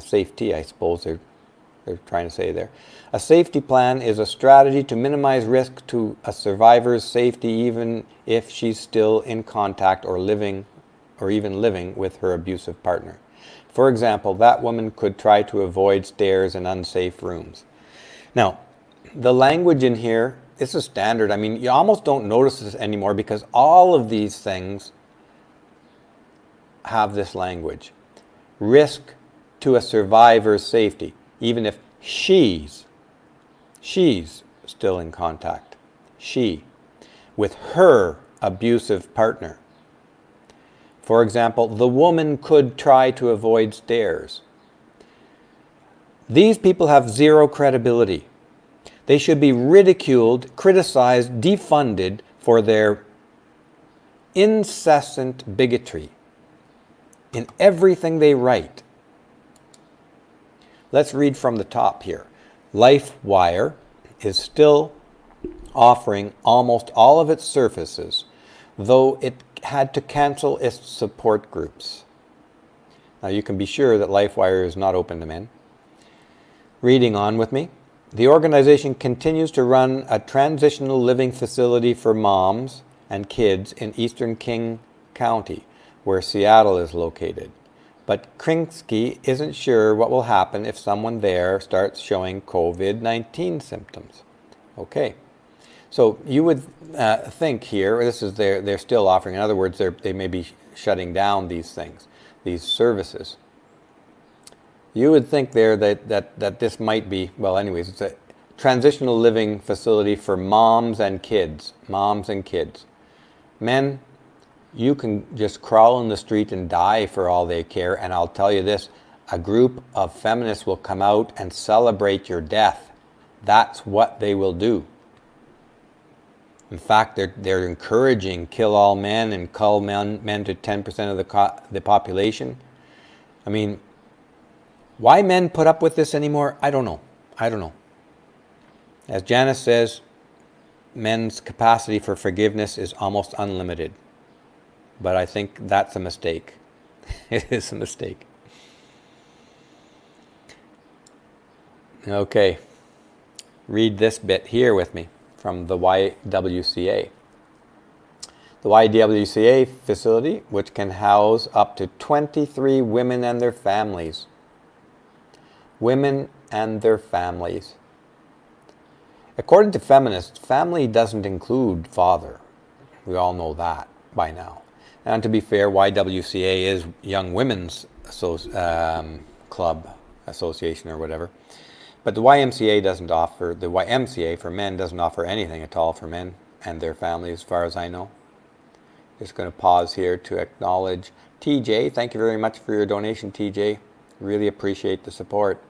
safety, I suppose they're trying to say there. A safety plan is a strategy to minimize risk to a survivor's safety even if she's still in contact or even living with her abusive partner. For example, that woman could try to avoid stairs and unsafe rooms. Now, the language in here, this is standard. I mean, you almost don't notice this anymore because all of these things have this language. Risk to a survivor's safety, even if she's still in contact. She, with her abusive partner. For example, the woman could try to avoid stairs. These people have zero credibility. They should be ridiculed, criticized, defunded for their incessant bigotry in everything they write. Let's read from the top here. LifeWire is still offering almost all of its services, though it had to cancel its support groups. Now you can be sure that LifeWire is not open to men. Reading on with me. The organization continues to run a transitional living facility for moms and kids in eastern King County, where Seattle is located. but Krinsky isn't sure what will happen if someone there starts showing COVID-19 symptoms. Okay, so you would think here, this is they're still offering, in other words, they may be shutting down these things, these services. You would think there that this might be, well anyways, it's a transitional living facility for moms and kids. Men, you can just crawl in the street and die for all they care, and I'll tell you this, a group of feminists will come out and celebrate your death. That's what they will do. In fact, they're encouraging kill all men and cull men to 10% of the population. I mean, why men put up with this anymore? I don't know. As Janice says, men's capacity for forgiveness is almost unlimited. But I think that's a mistake. It is a mistake. Okay. Read this bit here with me from the YWCA. The YWCA facility, which can house up to 23 women and their families. Women and their families. According to feminists, family doesn't include father. We all know that by now. And to be fair, YWCA is Young Women's Club Association or whatever. But the YMCA doesn't offer, the YMCA for men doesn't offer anything at all for men and their families as far as I know. Just going to pause here to acknowledge TJ. Thank you very much for your donation, TJ. Really appreciate the support.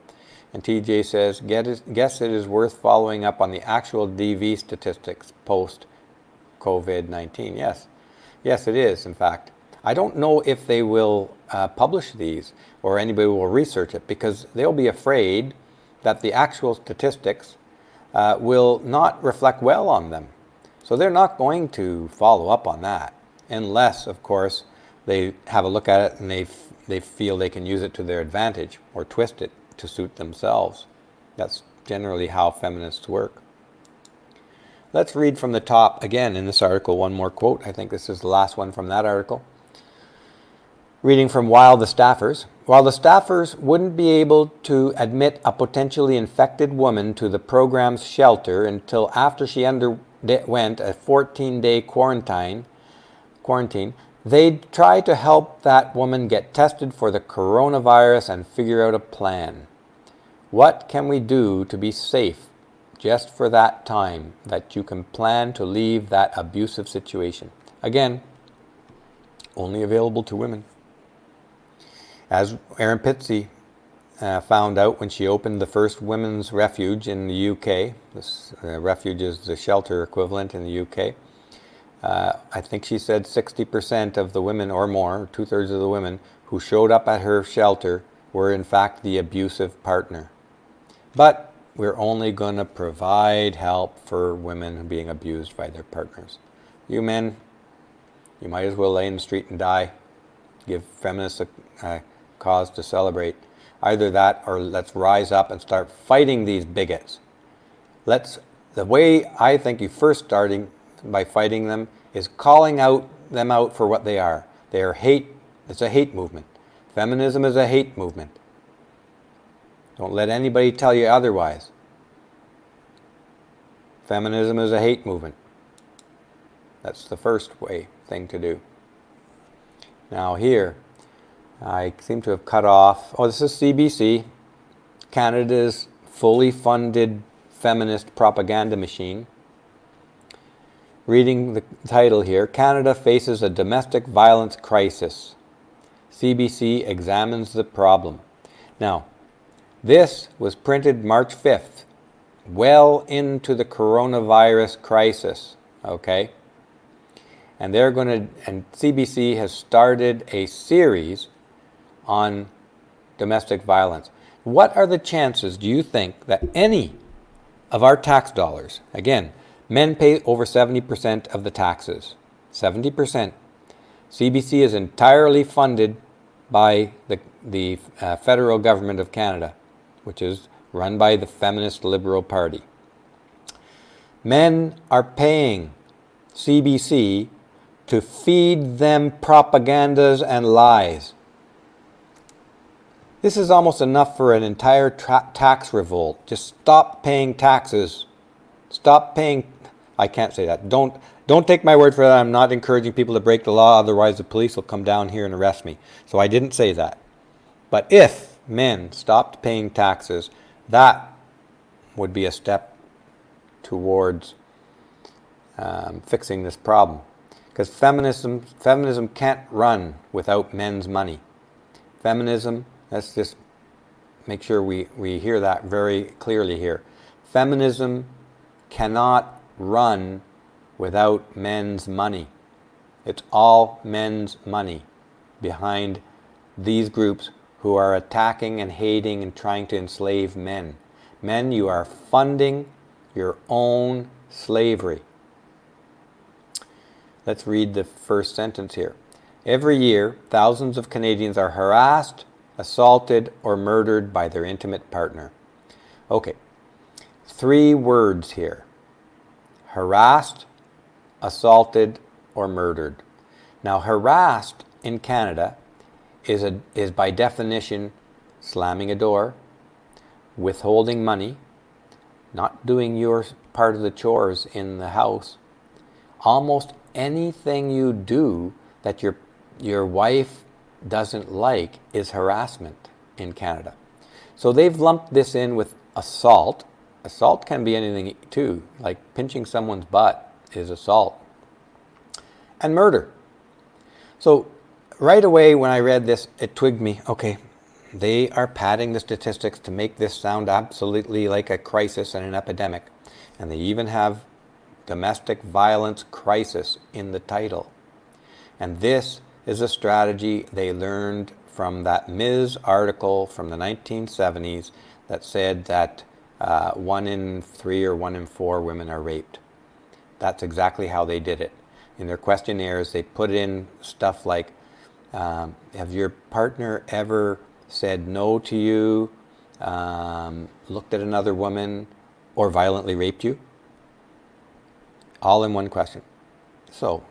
And TJ says, guess it is worth following up on the actual DV statistics post-COVID-19. Yes, it is, in fact. I don't know if they will publish these or anybody will research it because they'll be afraid that the actual statistics will not reflect well on them. So they're not going to follow up on that unless, of course, they have a look at it and they feel they can use it to their advantage or twist it to suit themselves. That's generally how feminists work. Let's read from the top again in this article, one more quote. I think this is the last one from that article. Reading from While the staffers wouldn't be able to admit a potentially infected woman to the program's shelter until after she underwent a 14-day quarantine, they'd try to help that woman get tested for the coronavirus and figure out a plan. What can we do to be safe just for that time that you can plan to leave that abusive situation? Again, only available to women. As Erin Pitsey found out when she opened the first women's refuge in the UK, this refuge is the shelter equivalent in the UK, I think she said 60% of the women or more, 2/3 of the women who showed up at her shelter were in fact the abusive partner. But we're only going to provide help for women being abused by their partners. You men, you might as well lay in the street and die. Give feminists a cause to celebrate. Either that or let's rise up and start fighting these bigots. The way I think you first starting by fighting them is calling them out for what they are. They are hate. It's a hate movement. Feminism is a hate movement. Don't let anybody tell you otherwise. Feminism is a hate movement. That's the first thing to do. Now here, I seem to have cut off, this is CBC, Canada's fully funded feminist propaganda machine. Reading the title here, Canada faces a domestic violence crisis. CBC examines the problem. Now, this was printed March 5th, well into the coronavirus crisis, okay? And CBC has started a series on domestic violence. What are the chances, do you think, that any of our tax dollars, again, men pay over 70% of the taxes, 70%. CBC is entirely funded by the federal government of Canada, which is run by the Feminist Liberal Party. Men are paying CBC to feed them propagandas and lies. This is almost enough for an entire tax revolt. Just stop paying taxes. Stop paying. I can't say that. Don't take my word for that. I'm not encouraging people to break the law, otherwise the police will come down here and arrest me. So I didn't say that. But if men stopped paying taxes, that would be a step towards fixing this problem. Because feminism can't run without men's money. Feminism, let's just make sure we hear that very clearly here. Feminism cannot run without men's money. It's all men's money behind these groups who are attacking and hating and trying to enslave men. Men, you are funding your own slavery. Let's read the first sentence here. Every year, thousands of Canadians are harassed, assaulted, or murdered by their intimate partner. Okay, 3 words here. Harassed, assaulted, or murdered. Now, harassed in Canada is by definition slamming a door, withholding money, not doing your part of the chores in the house. Almost anything you do that your wife doesn't like is harassment in Canada. So they've lumped this in with assault. Assault can be anything too, like pinching someone's butt is assault. And murder. So right away when I read this, it twigged me, okay, they are padding the statistics to make this sound absolutely like a crisis and an epidemic. And they even have domestic violence crisis in the title. And this is a strategy they learned from that Ms. article from the 1970s that said that 1 in 3 or 1 in 4 women are raped. That's exactly how they did it. In their questionnaires, they put in stuff like, have your partner ever said no to you, looked at another woman, or violently raped you? All in one question. So,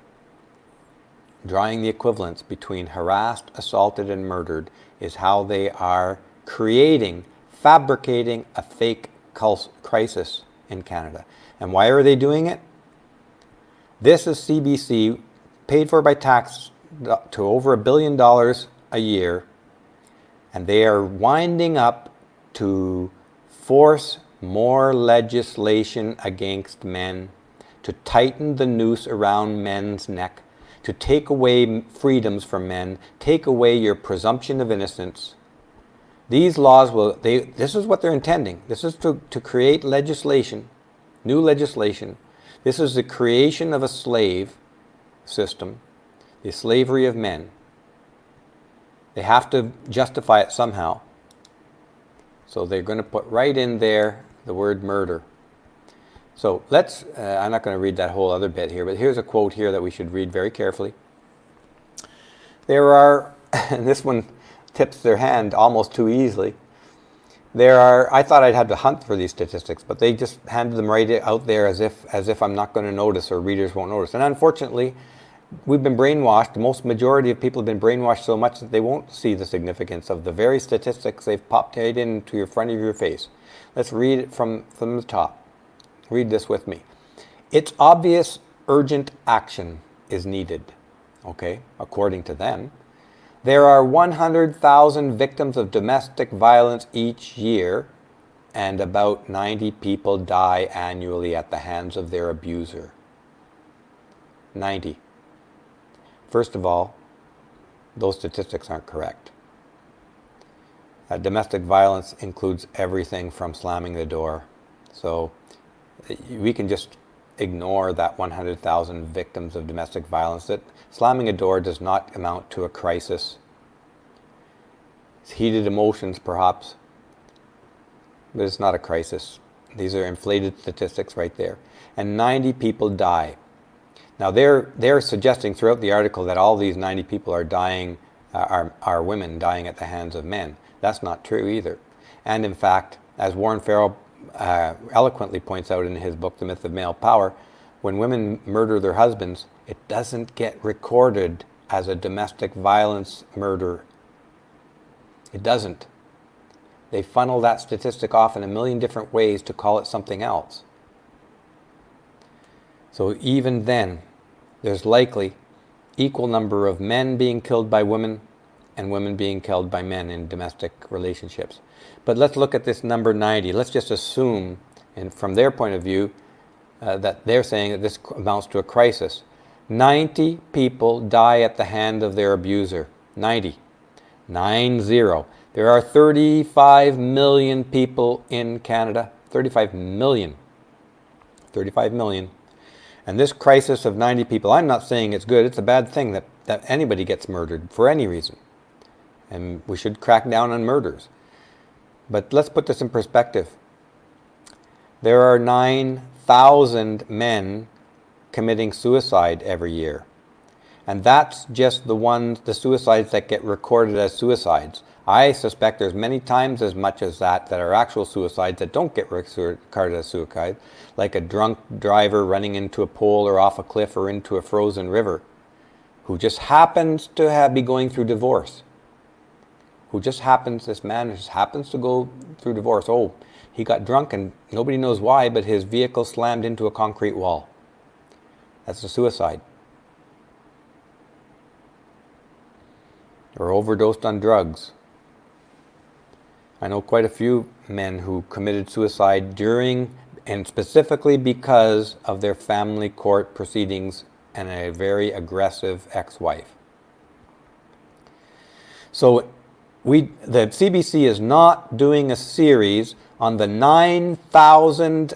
drawing the equivalence between harassed, assaulted, and murdered is how they are fabricating a fake crisis in Canada. And why are they doing it? This is CBC, paid for by tax to over $1 billion a year, and they are winding up to force more legislation against men, to tighten the noose around men's neck, to take away freedoms from men, take away your presumption of innocence. These laws this is what they're intending. This is to create legislation, new legislation. This is the creation of a slave system, the slavery of men. They have to justify it somehow. So they're going to put right in there the word murder. So let's, I'm not going to read that whole other bit here, but here's a quote here that we should read very carefully. There are, and this one tips their hand almost too easily. I thought I'd have to hunt for these statistics, but they just handed them right out there as if I'm not going to notice or readers won't notice. And unfortunately, we've been brainwashed. The majority of people have been brainwashed so much that they won't see the significance of the very statistics they've popped right into your front of your face. Let's read it from the top. Read this with me. It's obvious urgent action is needed, okay, according to them. There are 100,000 victims of domestic violence each year, and about 90 people die annually at the hands of their abuser. 90. First of all, those statistics aren't correct. Domestic violence includes everything from slamming the door. So we can just ignore that 100,000 victims of domestic violence. That slamming a door does not amount to a crisis. It's heated emotions, perhaps, but it's not a crisis. These are inflated statistics right there. And 90 people die. Now they're suggesting throughout the article that all these 90 people are dying, are women dying at the hands of men. That's not true either. And in fact, as Warren Farrell eloquently points out in his book, The Myth of Male Power, when women murder their husbands, it doesn't get recorded as a domestic violence murder. It doesn't. they funnel that statistic off in a million different ways to call it something else. So even then, there's likely equal number of men being killed by women and women being killed by men in domestic relationships. But let's look at this number 90. Let's just assume, and from their point of view, that they're saying that this amounts to a crisis. 90 people die at the hand of their abuser. 90. 9-0. There are 35 million people in Canada. 35 million. 35 million. And this crisis of 90 people, I'm not saying it's good. It's a bad thing that anybody gets murdered for any reason. And we should crack down on murders. But let's put this in perspective. There are 9,000 men committing suicide every year. And that's just the suicides that get recorded as suicides. I suspect there's many times as much as that are actual suicides that don't get recorded as suicide, like a drunk driver running into a pole or off a cliff or into a frozen river, who just happens to be going through divorce. This man just happens to go through divorce. Oh, he got drunk and nobody knows why, but his vehicle slammed into a concrete wall. That's a suicide. Or overdosed on drugs. I know quite a few men who committed suicide during and specifically because of their family court proceedings and a very aggressive ex-wife. So the CBC is not doing a series on the 9,000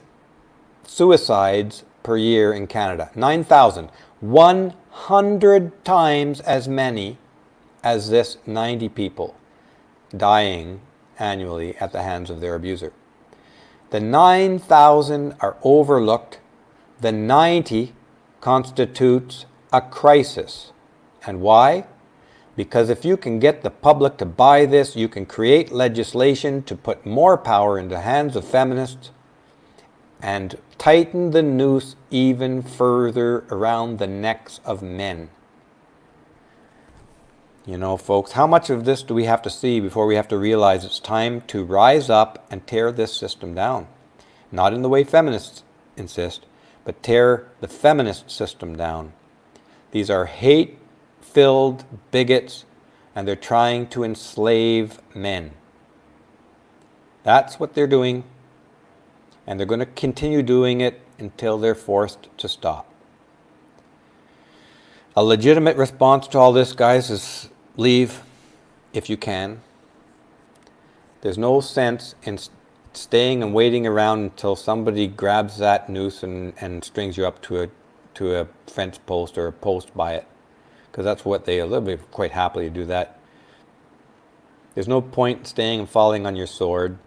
suicides per year in Canada. 9,000. 100 times as many as this 90 people dying annually at the hands of their abuser. The 9,000 are overlooked. The 90 constitutes a crisis. And why? Because if you can get the public to buy this, you can create legislation to put more power into the hands of feminists and tighten the noose even further around the necks of men. You know, folks, how much of this do we have to see before we have to realize it's time to rise up and tear this system down? Not in the way feminists insist, but tear the feminist system down. These are hate-filled bigots, and they're trying to enslave men. That's what they're doing, and they're going to continue doing it until they're forced to stop. A legitimate response to all this, guys, is leave if you can. There's no sense in staying and waiting around until somebody grabs that noose and strings you up to a fence post or a post by it, because that's what they'll be quite happily do that. There's no point staying and falling on your sword.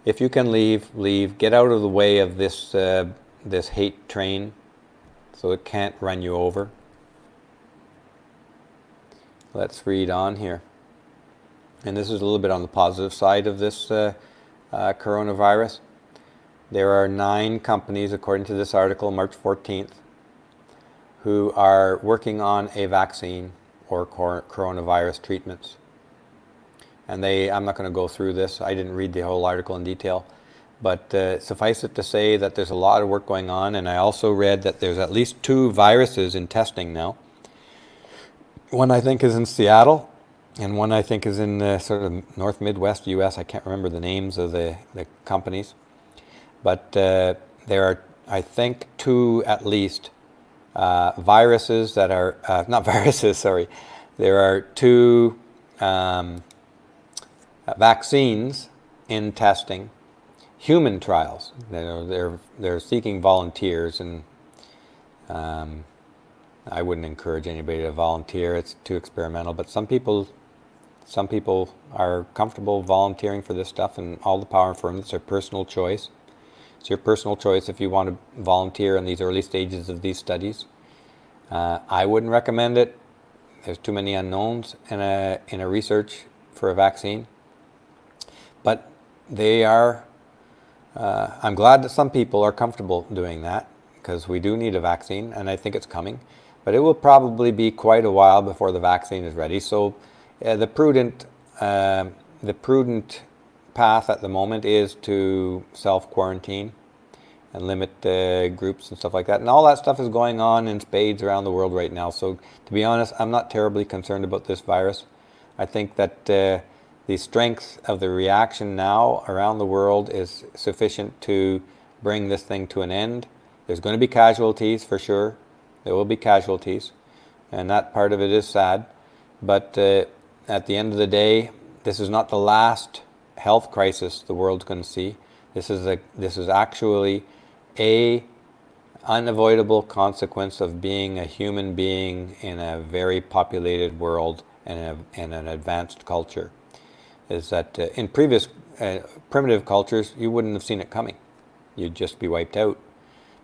If you can leave, leave. Get out of the way of this hate train so it can't run you over. Let's read on here. And this is a little bit on the positive side of this coronavirus. There are 9 companies, according to this article, March 14th, who are working on a vaccine or coronavirus treatments. And I'm not going to go through this. I didn't read the whole article in detail. But suffice it to say that there's a lot of work going on. And I also read that there's at least 2 viruses in testing now. One I think is in Seattle, and one I think is in the sort of North Midwest U.S. I can't remember the names of the companies. But there are, I think, 2 at least viruses that are, not viruses, sorry. There are 2 vaccines in testing, human trials. They're seeking volunteers, and I wouldn't encourage anybody to volunteer. It's too experimental. But some people are comfortable volunteering for this stuff, and all the power for them. It's their personal choice. It's your personal choice if you want to volunteer in these early stages of these studies. I wouldn't recommend it. There's too many unknowns in a research for a vaccine. But they are. I'm glad that some people are comfortable doing that, because we do need a vaccine, and I think it's coming. But it will probably be quite a while before the vaccine is ready. So the prudent path at the moment is to self-quarantine and limit groups and stuff like that. And all that stuff is going on in spades around the world right now. So to be honest, I'm not terribly concerned about this virus. I think that the strength of the reaction now around the world is sufficient to bring this thing to an end. There's going to be casualties for sure. There will be casualties, and that part of it is sad. But at the end of the day, this is not the last health crisis the world's going to see. This is actually a unavoidable consequence of being a human being in a very populated world and an advanced culture. Is that in previous primitive cultures, you wouldn't have seen it coming. You'd just be wiped out.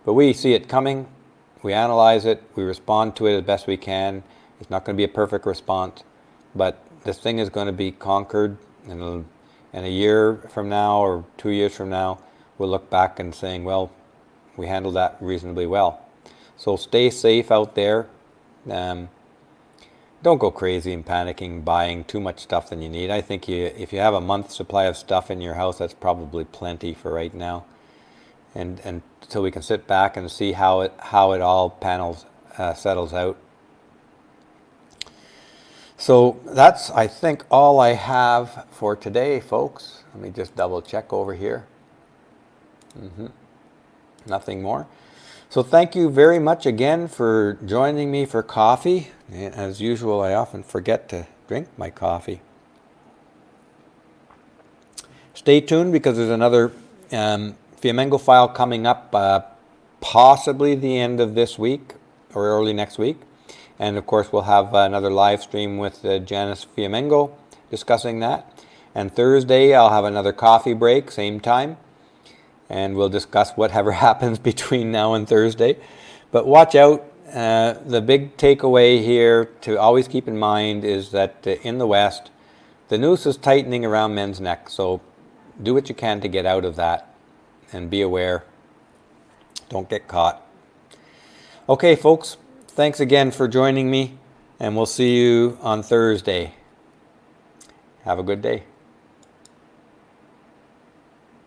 But we see it coming, we analyze it, we respond to it as best we can. It's not going to be a perfect response, but this thing is going to be conquered, and a year from now or 2 years from now, we'll look back and saying, well, we handled that reasonably well. So stay safe out there. Don't go crazy and panicking, buying too much stuff than you need. I think if you have a month's supply of stuff in your house, that's probably plenty for right now. And until we can sit back and see how it all settles out. So that's, I think, all I have for today, folks. Let me just double check over here. Nothing more. So thank you very much again for joining me for coffee. As usual, I often forget to drink my coffee. Stay tuned because there's another Flamengo file coming up possibly the end of this week or early next week. And of course, we'll have another live stream with Janice Flamengo discussing that. And Thursday, I'll have another coffee break, same time. And we'll discuss whatever happens between now and Thursday. But watch out. The big takeaway here to always keep in mind is that in the West, the noose is tightening around men's necks. So do what you can to get out of that and be aware. Don't get caught. Okay, folks. Thanks again for joining me, and we'll see you on Thursday. Have a good day.